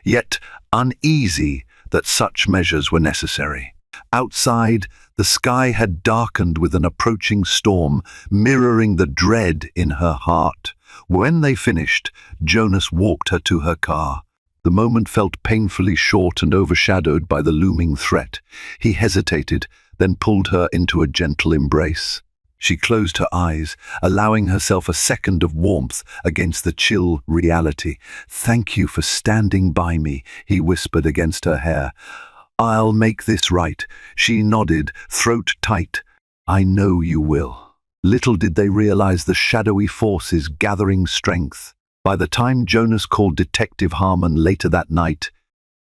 yet uneasy that such measures were necessary. Outside, the sky had darkened with an approaching storm, mirroring the dread in her heart. When they finished, Jonas walked her to her car. The moment felt painfully short and overshadowed by the looming threat. He hesitated, then pulled her into a gentle embrace. She closed her eyes, allowing herself a second of warmth against the chill reality. "Thank you for standing by me," he whispered against her hair. "I'll make this right." She nodded, throat tight. "I know you will." Little did they realize the shadowy forces gathering strength. By the time Jonas called Detective Harmon later that night,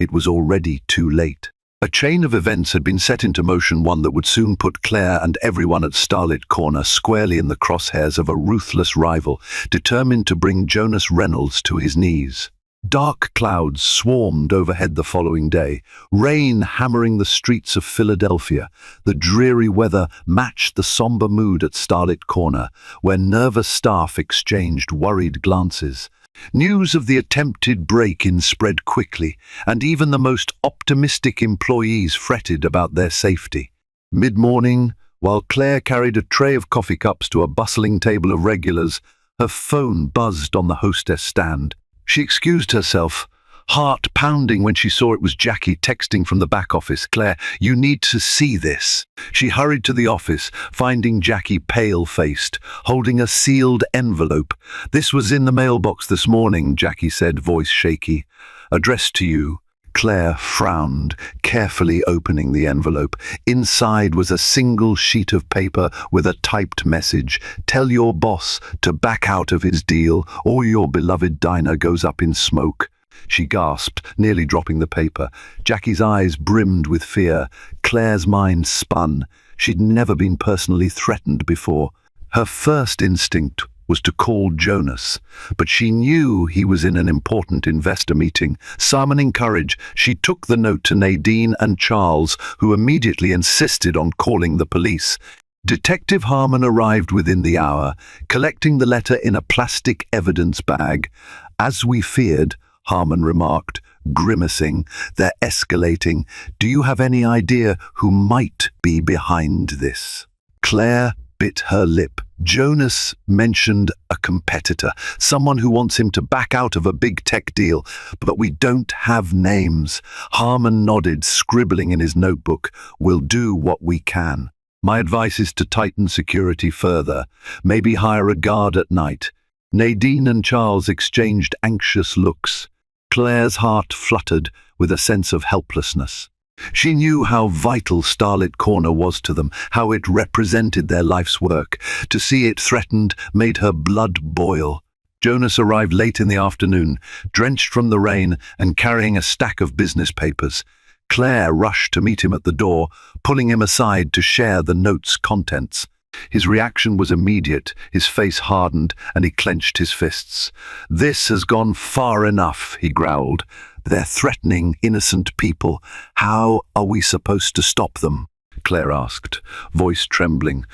it was already too late. A chain of events had been set into motion, one that would soon put Claire and everyone at Starlit Corner squarely in the crosshairs of a ruthless rival, determined to bring Jonas Reynolds to his knees. Dark clouds swarmed overhead the following day, rain hammering the streets of Philadelphia. The dreary weather matched the somber mood at Starlit Corner, where nervous staff exchanged worried glances. News of the attempted break-in spread quickly, and even the most optimistic employees fretted about their safety. Mid-morning, while Claire carried a tray of coffee cups to a bustling table of regulars, her phone buzzed on the hostess stand. She excused herself, heart pounding when she saw it was Jackie texting from the back office. "Claire, you need to see this." She hurried to the office, finding Jackie pale-faced, holding a sealed envelope. "This was in the mailbox this morning," Jackie said, voice shaky. "Addressed to you." Claire frowned, carefully opening the envelope. Inside was a single sheet of paper with a typed message. "Tell your boss to back out of his deal, or your beloved diner goes up in smoke." She gasped, nearly dropping the paper. Jackie's eyes brimmed with fear. Claire's mind spun. She'd never been personally threatened before. Her first instinct was to call Jonas, but she knew he was in an important investor meeting. Summoning courage, she took the note to Nadine and Charles, who immediately insisted on calling the police. Detective Harmon arrived within the hour, collecting the letter in a plastic evidence bag. "As we feared," Harmon remarked, grimacing. "They're escalating. Do you have any idea who might be behind this?" Claire bit her lip. Jonas mentioned a competitor, someone who wants him to back out of a big tech deal, but we don't have names. Harmon nodded, scribbling in his notebook. "We'll do what we can. My advice is to tighten security further. Maybe hire a guard at night." Nadine and Charles exchanged anxious looks. Claire's heart fluttered with a sense of helplessness. She knew how vital Starlit Corner was to them, how it represented their life's work. To see it threatened made her blood boil. Jonas arrived late in the afternoon, drenched from the rain and carrying a stack of business papers. Claire rushed to meet him at the door, pulling him aside to share the note's contents. His reaction was immediate. His face hardened, and he clenched his fists. "This has gone far enough," he growled. "They're threatening innocent people. How are we supposed to stop them?" Claire asked, voice trembling.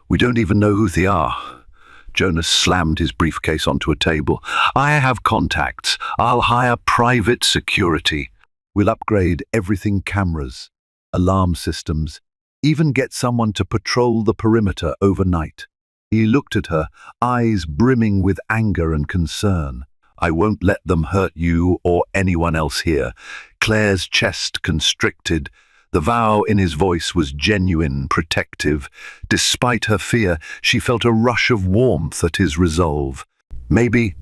"We don't even know who they are." Jonas slammed his briefcase onto a table. "I have contacts. I'll hire private security. We'll upgrade everything: cameras, alarm systems, even get someone to patrol the perimeter overnight." He looked at her, eyes brimming with anger and concern. "I won't let them hurt you or anyone else here." Claire's chest constricted. The vow in his voice was genuine, protective. Despite her fear, she felt a rush of warmth at his resolve. Maybe,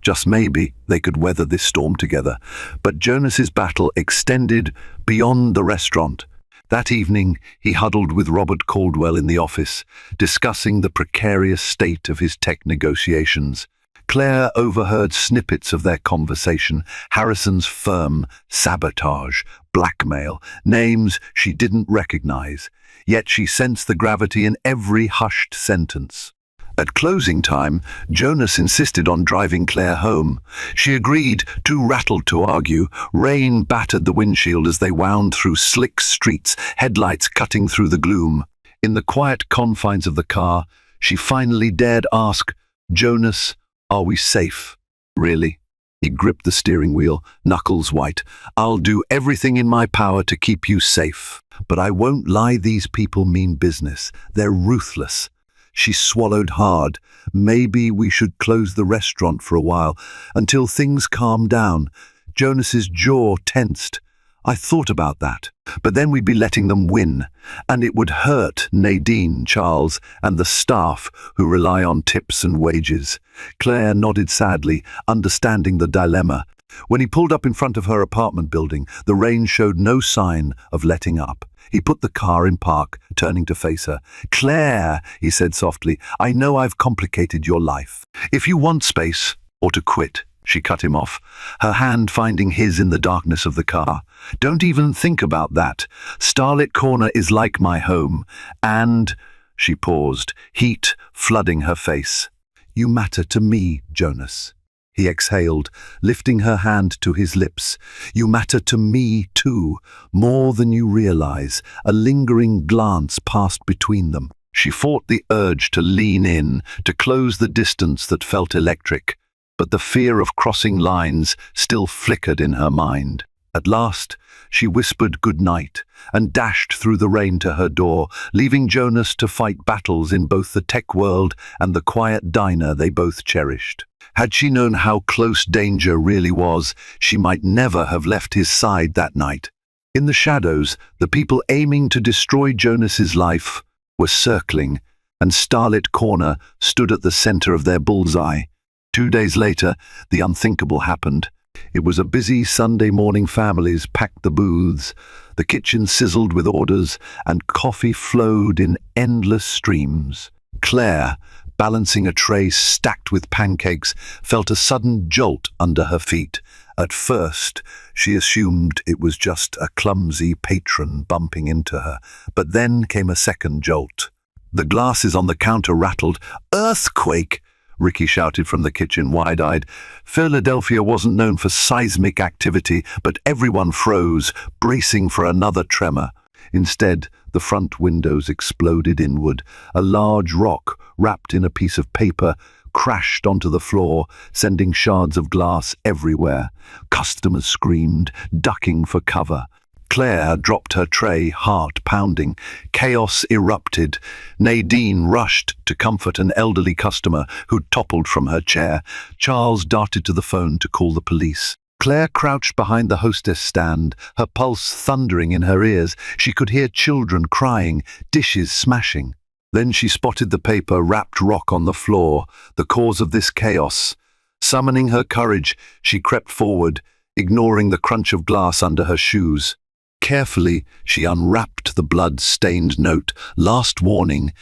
just maybe, they could weather this storm together. But Jonas's battle extended beyond the restaurant. That evening, he huddled with Robert Caldwell in the office, discussing the precarious state of his tech negotiations. Claire overheard snippets of their conversation: Harrison's firm, sabotage, blackmail, names she didn't recognize. Yet she sensed the gravity in every hushed sentence. At closing time, Jonas insisted on driving Claire home. She agreed, too rattled to argue. Rain battered the windshield as they wound through slick streets, headlights cutting through the gloom. In the quiet confines of the car, she finally dared ask, "Jonas, are we safe?" "Really?" He gripped the steering wheel, knuckles white. "I'll do everything in my power to keep you safe. But I won't lie, these people mean business. They're ruthless." She swallowed hard. "Maybe we should close the restaurant for a while, until things calm down." Jonas's jaw tensed. I thought about that. But then we'd be letting them win, and it would hurt Nadine, Charles, and the staff who rely on tips and wages. Claire nodded sadly, understanding the dilemma. When he pulled up in front of her apartment building, the rain showed no sign of letting up. He put the car in park, turning to face her. "Claire," he said softly, "I know I've complicated your life. If you want space, or to quit," she cut him off, her hand finding his in the darkness of the car. "Don't even think about that. Starlit Corner is like my home. And," she paused, heat flooding her face, "you matter to me, Jonas." He exhaled, lifting her hand to his lips. "You matter to me, too, more than you realize." A lingering glance passed between them. She fought the urge to lean in, to close the distance that felt electric, but the fear of crossing lines still flickered in her mind. At last, she whispered goodnight and dashed through the rain to her door, leaving Jonas to fight battles in both the tech world and the quiet diner they both cherished. Had she known how close danger really was, she might never have left his side that night. In the shadows, the people aiming to destroy Jonas's life were circling, and Starlit Corner stood at the center of their bullseye. 2 days later, the unthinkable happened. It was a busy Sunday morning. Families packed the booths, the kitchen sizzled with orders, and coffee flowed in endless streams. Claire, balancing a tray stacked with pancakes, felt a sudden jolt under her feet. At first, she assumed it was just a clumsy patron bumping into her, but then came a second jolt. The glasses on the counter rattled. "Earthquake!" Ricky shouted from the kitchen, wide-eyed. Philadelphia wasn't known for seismic activity, but everyone froze, bracing for another tremor. Instead, the front windows exploded inward. A large rock, wrapped in a piece of paper, crashed onto the floor, sending shards of glass everywhere. Customers screamed, ducking for cover. Claire dropped her tray, heart pounding. Chaos erupted. Nadine rushed to comfort an elderly customer who'd toppled from her chair. Charles darted to the phone to call the police. Claire crouched behind the hostess stand, her pulse thundering in her ears. She could hear children crying, dishes smashing. Then she spotted the paper-wrapped rock on the floor, the cause of this chaos. Summoning her courage, she crept forward, ignoring the crunch of glass under her shoes. Carefully, she unwrapped the blood-stained note. "Last warning.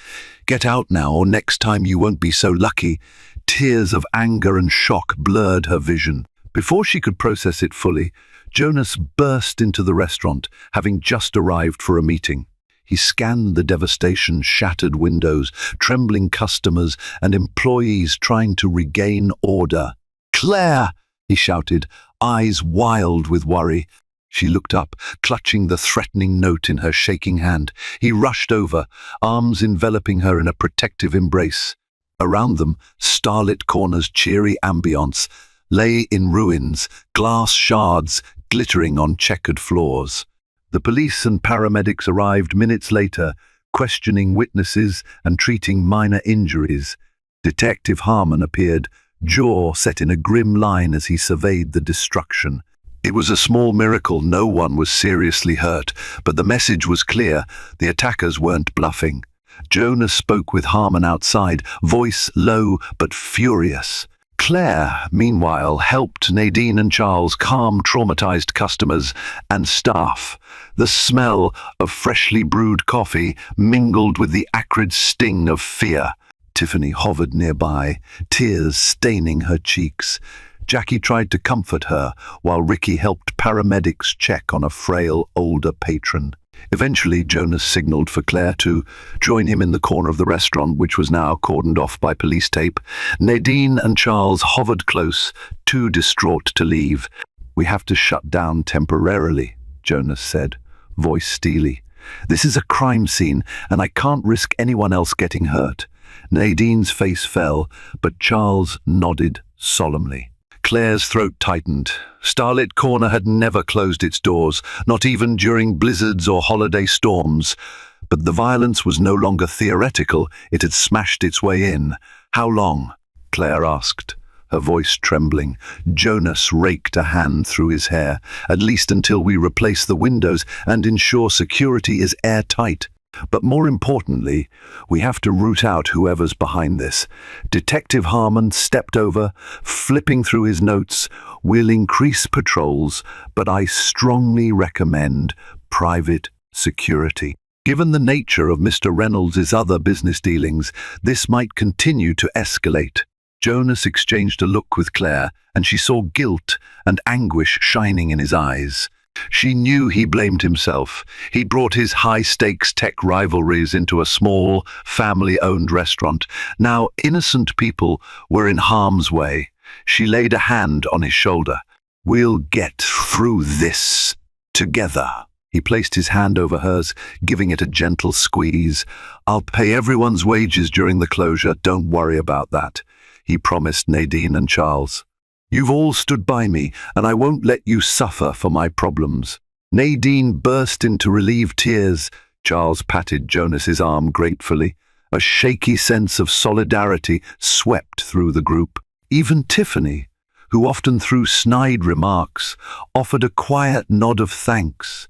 Get out now, or next time you won't be so lucky." Tears of anger and shock blurred her vision. Before she could process it fully, Jonas burst into the restaurant, having just arrived for a meeting. He scanned the devastation, shattered windows, trembling customers, and employees trying to regain order. "Claire!" he shouted, eyes wild with worry. She looked up, clutching the threatening note in her shaking hand. He rushed over, arms enveloping her in a protective embrace. Around them, Starlit Corner's cheery ambience lay in ruins, glass shards glittering on checkered floors. The police and paramedics arrived minutes later, questioning witnesses and treating minor injuries. Detective Harmon appeared, jaw set in a grim line as he surveyed the destruction. It was a small miracle no one was seriously hurt, but the message was clear: the attackers weren't bluffing. Jonas spoke with Harmon outside, voice low but furious. Claire, meanwhile, helped Nadine and Charles calm traumatized customers and staff. The smell of freshly brewed coffee mingled with the acrid sting of fear. Tiffany hovered nearby, tears staining her cheeks. Jackie tried to comfort her, while Ricky helped paramedics check on a frail, older patron. Eventually, Jonas signaled for Claire to join him in the corner of the restaurant, which was now cordoned off by police tape. Nadine and Charles hovered close, too distraught to leave. "We have to shut down temporarily," Jonas said, voice steely. "This is a crime scene, and I can't risk anyone else getting hurt." Nadine's face fell, but Charles nodded solemnly. Claire's throat tightened. Starlit Corner had never closed its doors, not even during blizzards or holiday storms. But the violence was no longer theoretical, it had smashed its way in. "How long?" Claire asked. her voice trembling. Jonas raked a hand through his hair. At least until we replace the windows and ensure security is airtight. But more importantly, we have to root out whoever's behind this. Detective Harmon stepped over, flipping through his notes. We'll increase patrols, but I strongly recommend private security. Given the nature of Mr. Reynolds' other business dealings, this might continue to escalate. Jonas exchanged a look with Claire, and she saw guilt and anguish shining in his eyes. She knew he blamed himself. He'd brought his high-stakes tech rivalries into a small, family-owned restaurant. Now innocent people were in harm's way. She laid a hand on his shoulder. "We'll get through this together." He placed his hand over hers, giving it a gentle squeeze. "I'll pay everyone's wages during the closure. Don't worry about that," he promised Nadine and Charles. "You've all stood by me, and I won't let you suffer for my problems." Nadine burst into relieved tears. Charles patted Jonas's arm gratefully. A shaky sense of solidarity swept through the group. Even Tiffany, who often threw snide remarks, offered a quiet nod of thanks.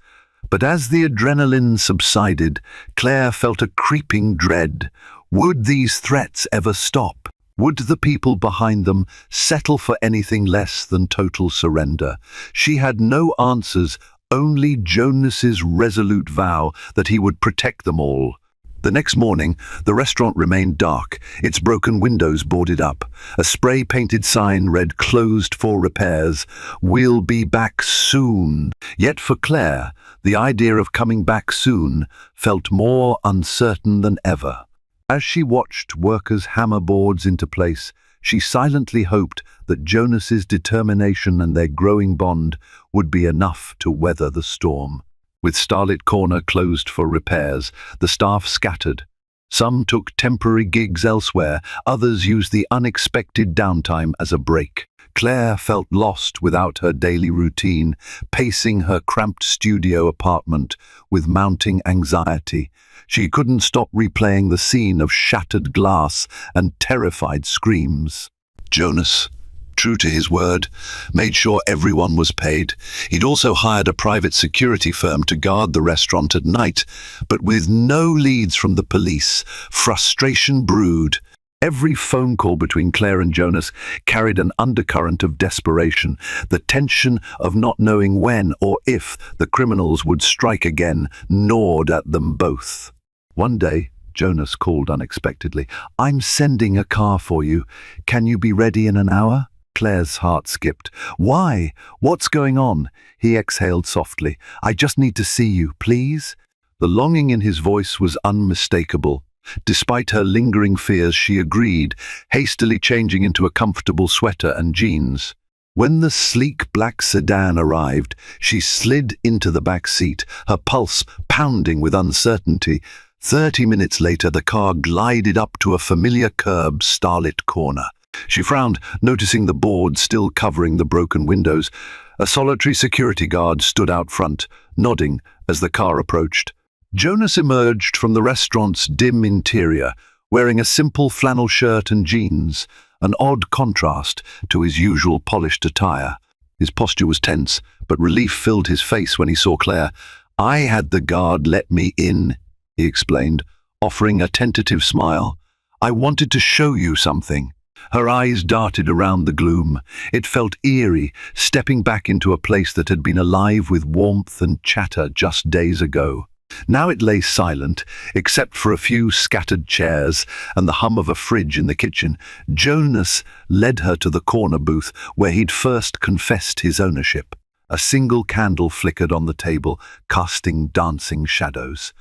But as the adrenaline subsided, Claire felt a creeping dread. Would these threats ever stop? Would the people behind them settle for anything less than total surrender? She had no answers, only Jonas's resolute vow that he would protect them all. The next morning, the restaurant remained dark, its broken windows boarded up. A spray-painted sign read "Closed for repairs. We'll be back soon." Yet for Claire, the idea of coming back soon felt more uncertain than ever. As she watched workers hammer boards into place, she silently hoped that Jonas's determination and their growing bond would be enough to weather the storm. With Starlit Corner closed for repairs, the staff scattered. Some took temporary gigs elsewhere, others used the unexpected downtime as a break. Claire felt lost without her daily routine, pacing her cramped studio apartment with mounting anxiety. She couldn't stop replaying the scene of shattered glass and terrified screams. Jonas, true to his word, made sure everyone was paid. He'd also hired a private security firm to guard the restaurant at night, but with no leads from the police, frustration brewed. Every phone call between Claire and Jonas carried an undercurrent of desperation, the tension of not knowing when or if the criminals would strike again gnawed at them both. One day, Jonas called unexpectedly. "I'm sending a car for you. Can you be ready in an hour?" Claire's heart skipped. "Why? What's going on?" He exhaled softly. "I just need to see you, please." The longing in his voice was unmistakable. Despite her lingering fears, she agreed, hastily changing into a comfortable sweater and jeans. When the sleek black sedan arrived, she slid into the back seat, her pulse pounding with uncertainty. 30 minutes later, the car glided up to a familiar curb, Starlit Corner. She frowned, noticing the board still covering the broken windows. A solitary security guard stood out front, nodding as the car approached. Jonas emerged from the restaurant's dim interior, wearing a simple flannel shirt and jeans, an odd contrast to his usual polished attire. His posture was tense, but relief filled his face when he saw Claire. "I had the guard let me in," he explained, offering a tentative smile. "I wanted to show you something." Her eyes darted around the gloom. It felt eerie, stepping back into a place that had been alive with warmth and chatter just days ago. Now it lay silent, except for a few scattered chairs and the hum of a fridge in the kitchen. Jonas led her to the corner booth where he'd first confessed his ownership. A single candle flickered on the table, casting dancing shadows.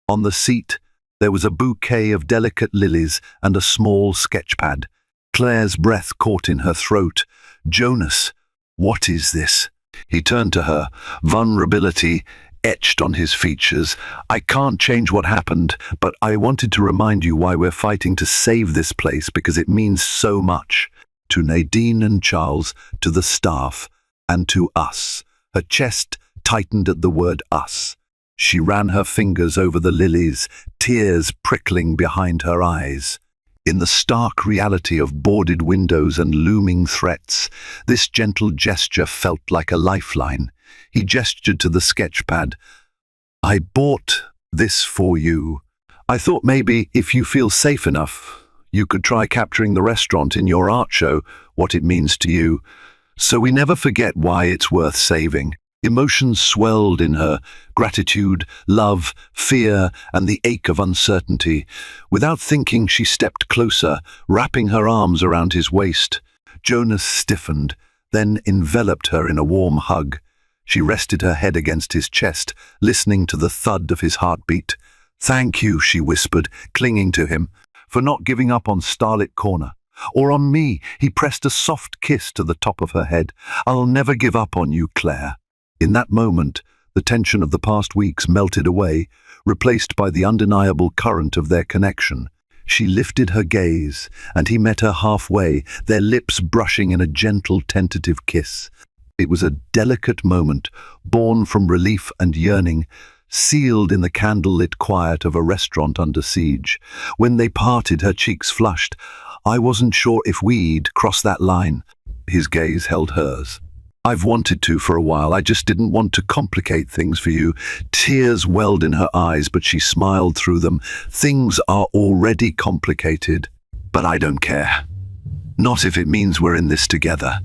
On the seat, there was a bouquet of delicate lilies and a small sketchpad. Claire's breath caught in her throat. "Jonas, what is this?" He turned to her, vulnerability etched on his features. "I can't change what happened, but I wanted to remind you why we're fighting to save this place, because it means so much. To Nadine and Charles, to the staff, and to us." Her chest tightened at the word us. She ran her fingers over the lilies, tears prickling behind her eyes. In the stark reality of boarded windows and looming threats, this gentle gesture felt like a lifeline. He gestured to the sketchpad. "I bought this for you. I thought maybe if you feel safe enough, you could try capturing the restaurant in your art show, what it means to you. So we never forget why it's worth saving." Emotions swelled in her: gratitude, love, fear, and the ache of uncertainty. Without thinking, she stepped closer, wrapping her arms around his waist. Jonas stiffened, then enveloped her in a warm hug. She rested her head against his chest, listening to the thud of his heartbeat. "Thank you," she whispered, clinging to him, "for not giving up on Starlit Corner. Or on me." He pressed a soft kiss to the top of her head. "I'll never give up on you, Claire." In that moment, the tension of the past weeks melted away, replaced by the undeniable current of their connection. She lifted her gaze, and he met her halfway, their lips brushing in a gentle, tentative kiss. It was a delicate moment, born from relief and yearning, sealed in the candlelit quiet of a restaurant under siege. When they parted, her cheeks flushed. "I wasn't sure if we'd cross that line." His gaze held hers. "I've wanted to for a while. I just didn't want to complicate things for you." Tears welled in her eyes, but she smiled through them. "Things are already complicated, but I don't care. Not if it means we're in this together."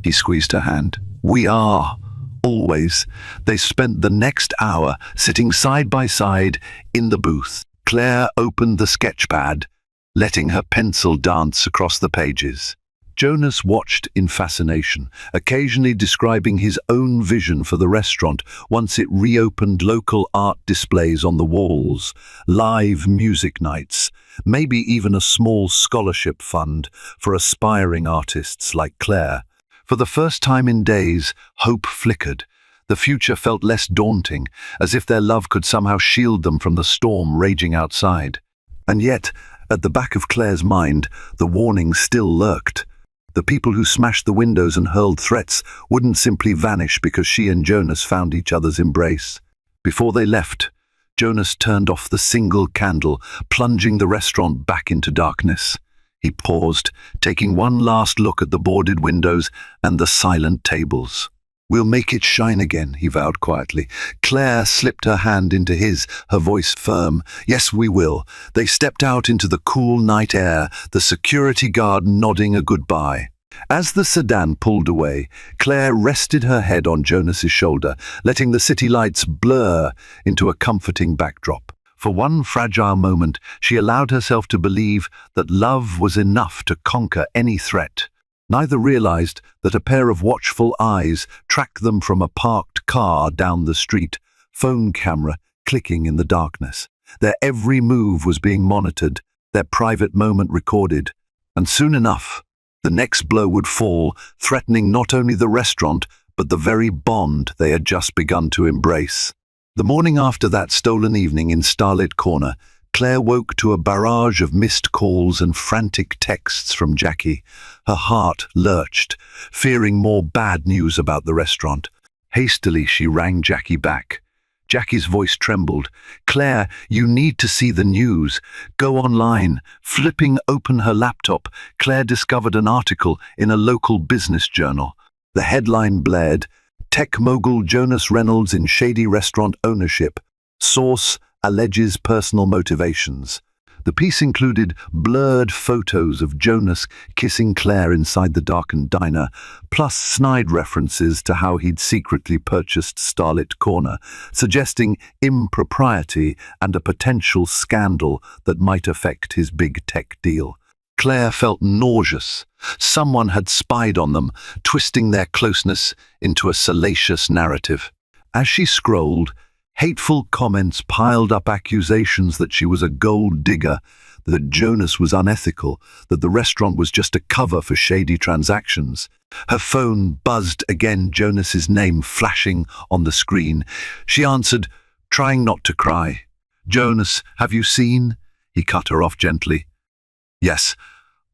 He squeezed her hand. "We are. Always." They spent the next hour sitting side by side in the booth. Claire opened the sketchpad, letting her pencil dance across the pages. Jonas watched in fascination, occasionally describing his own vision for the restaurant once it reopened: local art displays on the walls, live music nights, maybe even a small scholarship fund for aspiring artists like Claire. For the first time in days, hope flickered. The future felt less daunting, as if their love could somehow shield them from the storm raging outside. And yet, at the back of Claire's mind, the warning still lurked. The people who smashed the windows and hurled threats wouldn't simply vanish because she and Jonas found each other's embrace. Before they left, Jonas turned off the single candle, plunging the restaurant back into darkness. He paused, taking one last look at the boarded windows and the silent tables. "We'll make it shine again," he vowed quietly. Claire slipped her hand into his, her voice firm. "Yes, we will." They stepped out into the cool night air, the security guard nodding a goodbye. As the sedan pulled away, Claire rested her head on Jonas's shoulder, letting the city lights blur into a comforting backdrop. For one fragile moment, she allowed herself to believe that love was enough to conquer any threat. Neither realized that a pair of watchful eyes tracked them from a parked car down the street, phone camera clicking in the darkness. Their every move was being monitored, their private moment recorded. And soon enough, the next blow would fall, threatening not only the restaurant, but the very bond they had just begun to embrace. The morning after that stolen evening in Starlit Corner, Claire woke to a barrage of missed calls and frantic texts from Jackie. Her heart lurched, fearing more bad news about the restaurant. Hastily, she rang Jackie back. Jackie's voice trembled. "Claire, you need to see the news. Go online." Flipping open her laptop, Claire discovered an article in a local business journal. The headline blared: "Tech mogul Jonas Reynolds in shady restaurant ownership. Source alleges personal motivations." The piece included blurred photos of Jonas kissing Claire inside the darkened diner, plus snide references to how he'd secretly purchased Starlit Corner, suggesting impropriety and a potential scandal that might affect his big tech deal. Claire felt nauseous. Someone had spied on them, twisting their closeness into a salacious narrative. As she scrolled, hateful comments piled up: accusations that she was a gold digger, that Jonas was unethical, that the restaurant was just a cover for shady transactions. Her phone buzzed again, Jonas's name flashing on the screen. She answered, trying not to cry. "Jonas, have you seen?" He cut her off gently. "Yes.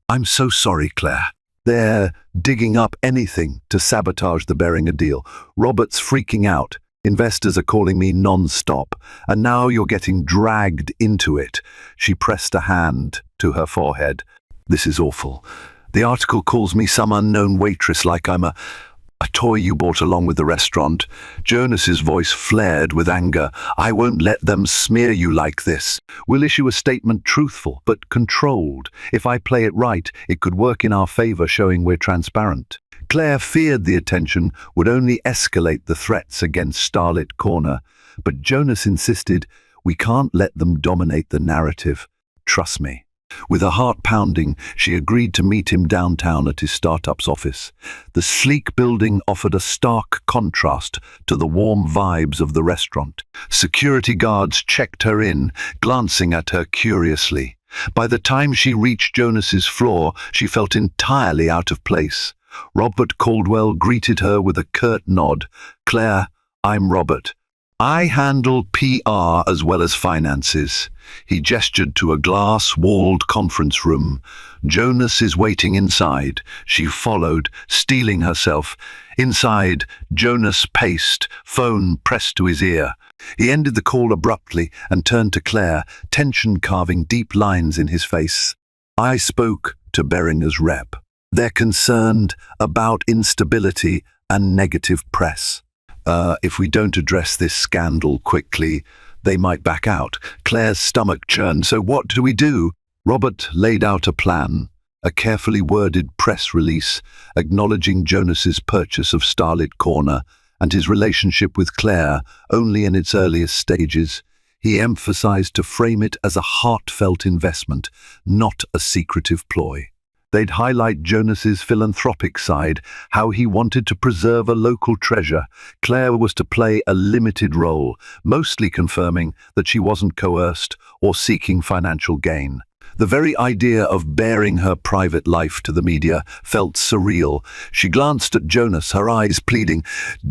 I'm so sorry, Claire. They're digging up anything to sabotage the Beringer deal. Robert's freaking out. Investors are calling me non-stop, and now you're getting dragged into it." She pressed a hand to her forehead. This is awful. The article calls me some unknown waitress, like I'm a toy you bought along with the restaurant. Jonas's voice flared with anger. I won't let them smear you like this. We'll issue a statement truthful but controlled. If I play it right, it could work in our favor, showing we're transparent. Claire feared the attention would only escalate the threats against Starlit Corner, but Jonas insisted, we can't let them dominate the narrative. Trust me. With her heart pounding, she agreed to meet him downtown at his startup's office. The sleek building offered a stark contrast to the warm vibes of the restaurant. Security guards checked her in, glancing at her curiously. By the time she reached Jonas's floor, she felt entirely out of place. Robert Caldwell greeted her with a curt nod. Claire, I'm Robert. I handle PR as well as finances. He gestured to a glass-walled conference room. Jonas is waiting inside. She followed, steeling herself. Inside, Jonas paced, phone pressed to his ear. He ended the call abruptly and turned to Claire, tension carving deep lines in his face. I spoke to Beringer's rep. They're concerned about instability and negative press. If we don't address this scandal quickly, they might back out. Claire's stomach churned. So what do we do? Robert laid out a plan, a carefully worded press release acknowledging Jonas's purchase of Starlit Corner and his relationship with Claire only in its earliest stages. He emphasized to frame it as a heartfelt investment, not a secretive ploy. They'd highlight Jonas's philanthropic side, how he wanted to preserve a local treasure. Claire was to play a limited role, mostly confirming that she wasn't coerced or seeking financial gain. The very idea of baring her private life to the media felt surreal. She glanced at Jonas, her eyes pleading,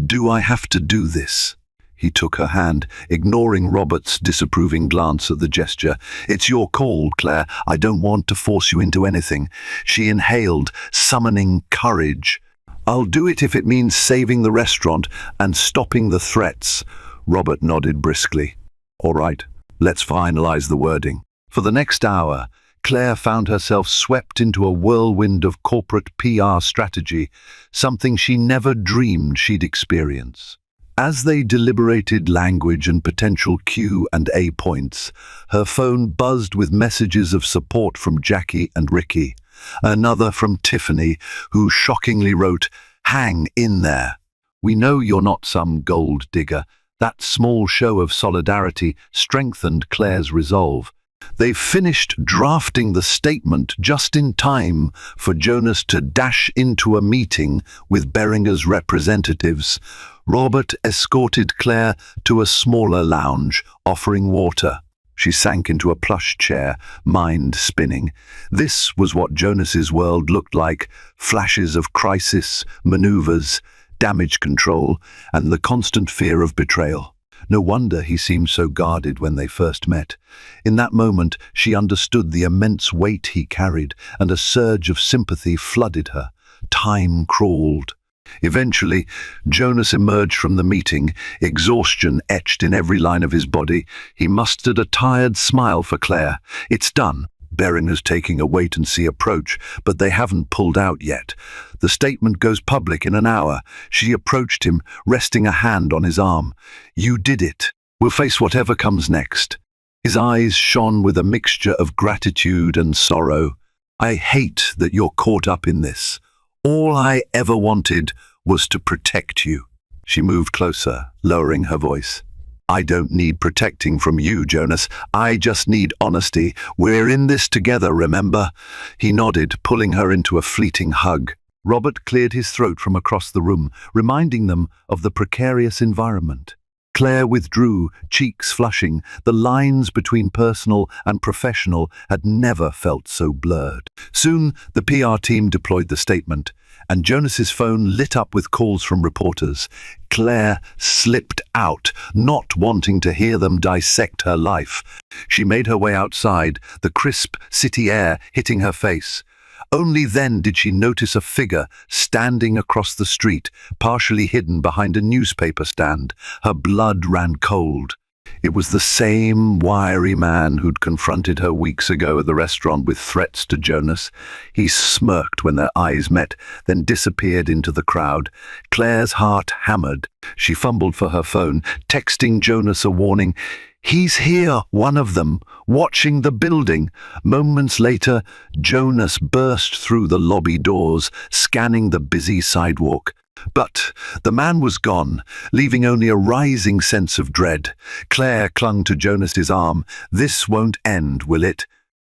"Do I have to do this?" He took her hand, ignoring Robert's disapproving glance at the gesture. It's your call, Claire. I don't want to force you into anything. She inhaled, summoning courage. I'll do it if it means saving the restaurant and stopping the threats. Robert nodded briskly. All right, let's finalize the wording. For the next hour, Claire found herself swept into a whirlwind of corporate PR strategy, something she never dreamed she'd experience. As they deliberated language and potential Q&A points, her phone buzzed with messages of support from Jackie and Ricky. Another from Tiffany, who shockingly wrote, "Hang in there. We know you're not some gold digger." That small show of solidarity strengthened Claire's resolve. They finished drafting the statement just in time for Jonas to dash into a meeting with Beringer's representatives. Robert escorted Claire to a smaller lounge, offering water. She sank into a plush chair, mind spinning. This was what Jonas's world looked like: flashes of crisis, maneuvers, damage control, and the constant fear of betrayal. No wonder he seemed so guarded when they first met. In that moment, she understood the immense weight he carried, and a surge of sympathy flooded her. Time crawled. Eventually, Jonas emerged from the meeting, exhaustion etched in every line of his body. He mustered a tired smile for Claire. It's done. Beringer's taking a wait-and-see approach, but they haven't pulled out yet. The statement goes public in an hour. She approached him, resting a hand on his arm. You did it. We'll face whatever comes next. His eyes shone with a mixture of gratitude and sorrow. I hate that you're caught up in this. All I ever wanted was to protect you. She moved closer, lowering her voice. I don't need protecting from you, Jonas. I just need honesty. We're in this together, remember? He nodded, pulling her into a fleeting hug. Robert cleared his throat from across the room, reminding them of the precarious environment. Claire withdrew, cheeks flushing. The lines between personal and professional had never felt so blurred. Soon, the PR team deployed the statement, and Jonas's phone lit up with calls from reporters. Claire slipped out, not wanting to hear them dissect her life. She made her way outside, the crisp city air hitting her face. Only then did she notice a figure standing across the street, partially hidden behind a newspaper stand. Her blood ran cold. It was the same wiry man who'd confronted her weeks ago at the restaurant with threats to Jonas. He smirked when their eyes met, then disappeared into the crowd. Claire's heart hammered. She fumbled for her phone, texting Jonas a warning. "He's here, one of them, watching the building." Moments later, Jonas burst through the lobby doors, scanning the busy sidewalk. But the man was gone, leaving only a rising sense of dread. Claire clung to Jonas's arm. "This won't end, will it?"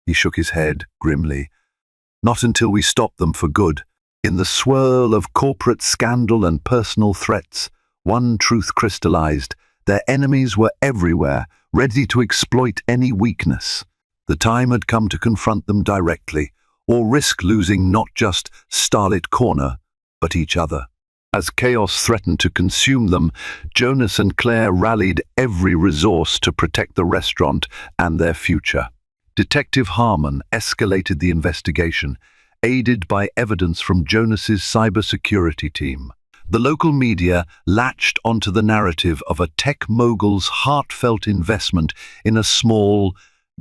He shook his head grimly. "Not until we stop them for good." In the swirl of corporate scandal and personal threats, one truth crystallized. Their enemies were everywhere, ready to exploit any weakness. The time had come to confront them directly, or risk losing not just Starlit Corner, but each other. As chaos threatened to consume them, Jonas and Claire rallied every resource to protect the restaurant and their future. Detective Harmon escalated the investigation, aided by evidence from Jonas's cybersecurity team. The local media latched onto the narrative of a tech mogul's heartfelt investment in a small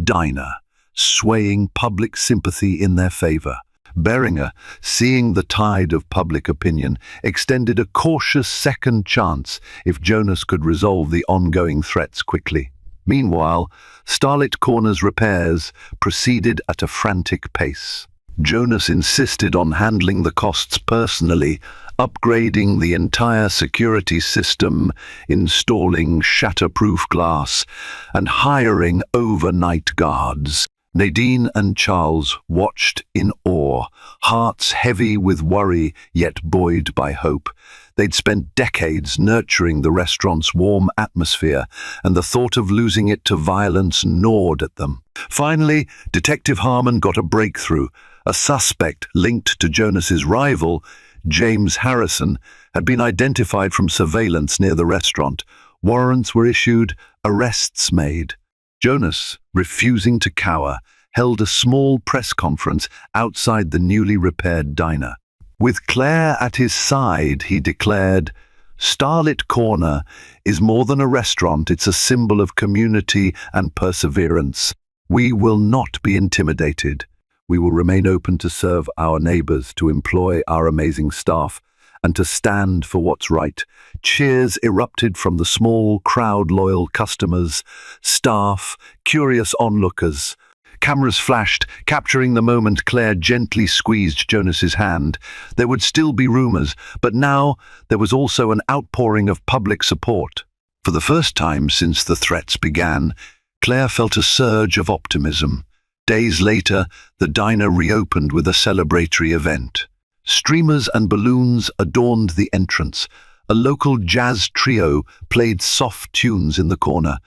diner, swaying public sympathy in their favor. Beringer, seeing the tide of public opinion, extended a cautious second chance if Jonas could resolve the ongoing threats quickly. Meanwhile, Starlit Corner's repairs proceeded at a frantic pace. Jonas insisted on handling the costs personally, upgrading the entire security system, installing shatterproof glass, and hiring overnight guards. Nadine and Charles watched in awe, hearts heavy with worry yet buoyed by hope. They'd spent decades nurturing the restaurant's warm atmosphere, and the thought of losing it to violence gnawed at them. Finally, Detective Harmon got a breakthrough. A suspect linked to Jonas's rival, James Harrison, had been identified from surveillance near the restaurant. Warrants were issued, arrests made. Jonas, refusing to cower, held a small press conference outside the newly repaired diner. With Claire at his side, he declared, "Starlit Corner is more than a restaurant, it's a symbol of community and perseverance. We will not be intimidated. We will remain open to serve our neighbors, to employ our amazing staff, and to stand for what's right." Cheers erupted from the small crowd, loyal customers, staff, curious onlookers. Cameras flashed, capturing the moment Claire gently squeezed Jonas's hand. There would still be rumors, but now there was also an outpouring of public support. For the first time since the threats began, Claire felt a surge of optimism. Days later, the diner reopened with a celebratory event. Streamers and balloons adorned the entrance. A local jazz trio played soft tunes in the corner.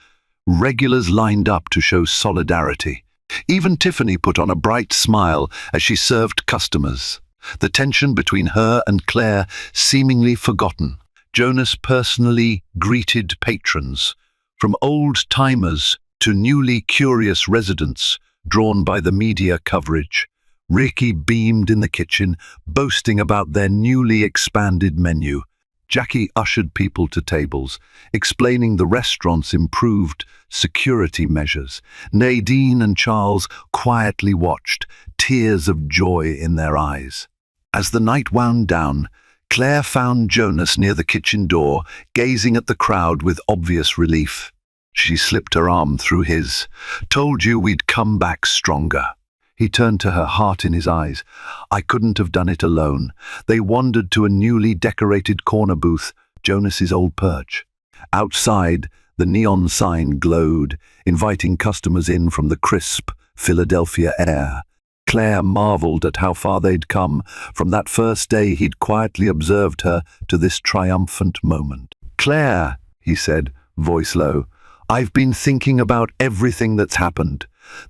Regulars lined up to show solidarity. Even Tiffany put on a bright smile as she served customers. The tension between her and Claire seemingly forgotten. Jonas personally greeted patrons, from old-timers to newly curious residents drawn by the media coverage. Ricky beamed in the kitchen, boasting about their newly expanded menu. Jackie ushered people to tables, explaining the restaurant's improved security measures. Nadine and Charles quietly watched, tears of joy in their eyes. As the night wound down, Claire found Jonas near the kitchen door, gazing at the crowd with obvious relief. She slipped her arm through his. "Told you we'd come back stronger." He turned to her, heart in his eyes. "I couldn't have done it alone." They wandered to a newly decorated corner booth, Jonas's old perch. Outside, the neon sign glowed, inviting customers in from the crisp Philadelphia air. Claire marveled at how far they'd come, from that first day he'd quietly observed her to this triumphant moment. "Claire," he said, voice low, "I've been thinking about everything that's happened.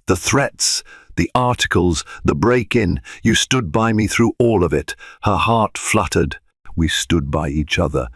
The threats, the articles, the break-in. You stood by me through all of it." Her heart fluttered. We stood by each other.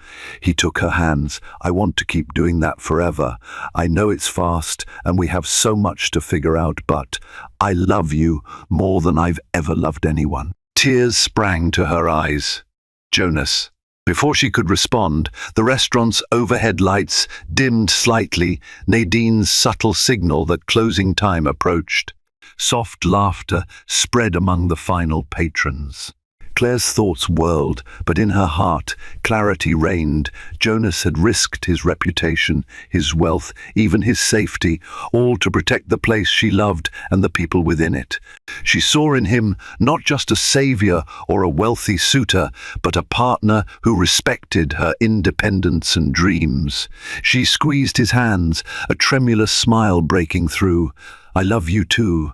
He took her hands. "I want to keep doing that forever. I know it's fast and we have so much to figure out, but I love you more than I've ever loved anyone." Tears sprang to her eyes. "Jonas, Before she could respond, the restaurant's overhead lights dimmed slightly, Nadine's subtle signal that closing time approached. Soft laughter spread among the final patrons. Claire's thoughts whirled, but in her heart, clarity reigned. Jonas had risked his reputation, his wealth, even his safety, all to protect the place she loved and the people within it. She saw in him not just a savior or a wealthy suitor, but a partner who respected her independence and dreams. She squeezed his hands, a tremulous smile breaking through. "I love you too."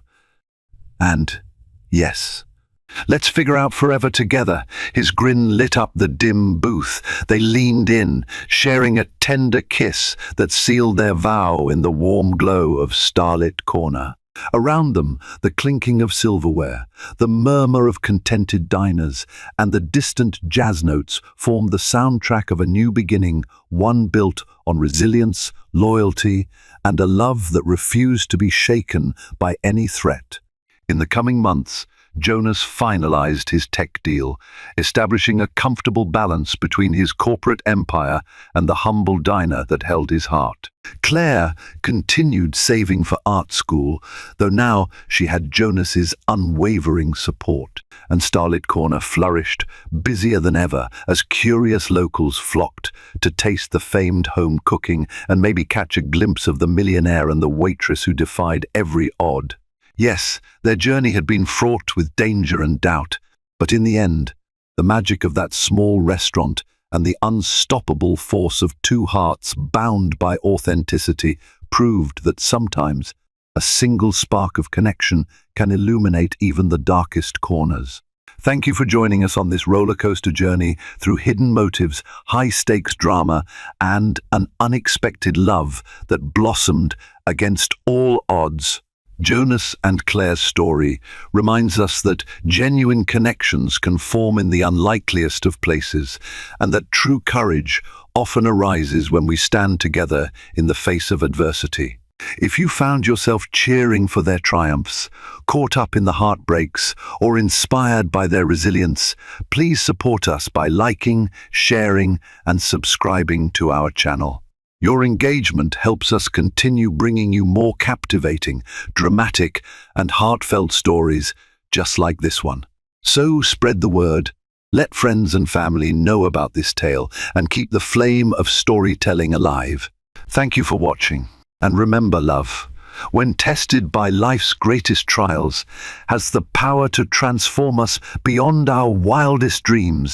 And yes. "Let's figure out forever together." His grin lit up the dim booth. They leaned in, sharing a tender kiss that sealed their vow in the warm glow of starlit corner. Around them, the clinking of silverware, the murmur of contented diners, and the distant jazz notes formed the soundtrack of a new beginning, one built on resilience, loyalty, and a love that refused to be shaken by any threat. In the coming months, Jonas finalized his tech deal, establishing a comfortable balance between his corporate empire and the humble diner that held his heart. Claire continued saving for art school, though now she had Jonas's unwavering support, and Starlit Corner flourished, busier than ever, as curious locals flocked to taste the famed home cooking and maybe catch a glimpse of the millionaire and the waitress who defied every odd. Yes, their journey had been fraught with danger and doubt, but in the end, the magic of that small restaurant and the unstoppable force of two hearts bound by authenticity proved that sometimes a single spark of connection can illuminate even the darkest corners. Thank you for joining us on this roller coaster journey through hidden motives, high-stakes drama, and an unexpected love that blossomed against all odds. Jonas and Claire's story reminds us that genuine connections can form in the unlikeliest of places, and that true courage often arises when we stand together in the face of adversity. If you found yourself cheering for their triumphs, caught up in the heartbreaks, or inspired by their resilience, please support us by liking, sharing, and subscribing to our channel. Your engagement helps us continue bringing you more captivating, dramatic, and heartfelt stories just like this one. So spread the word, let friends and family know about this tale, and keep the flame of storytelling alive. Thank you for watching. And remember, love, when tested by life's greatest trials, has the power to transform us beyond our wildest dreams.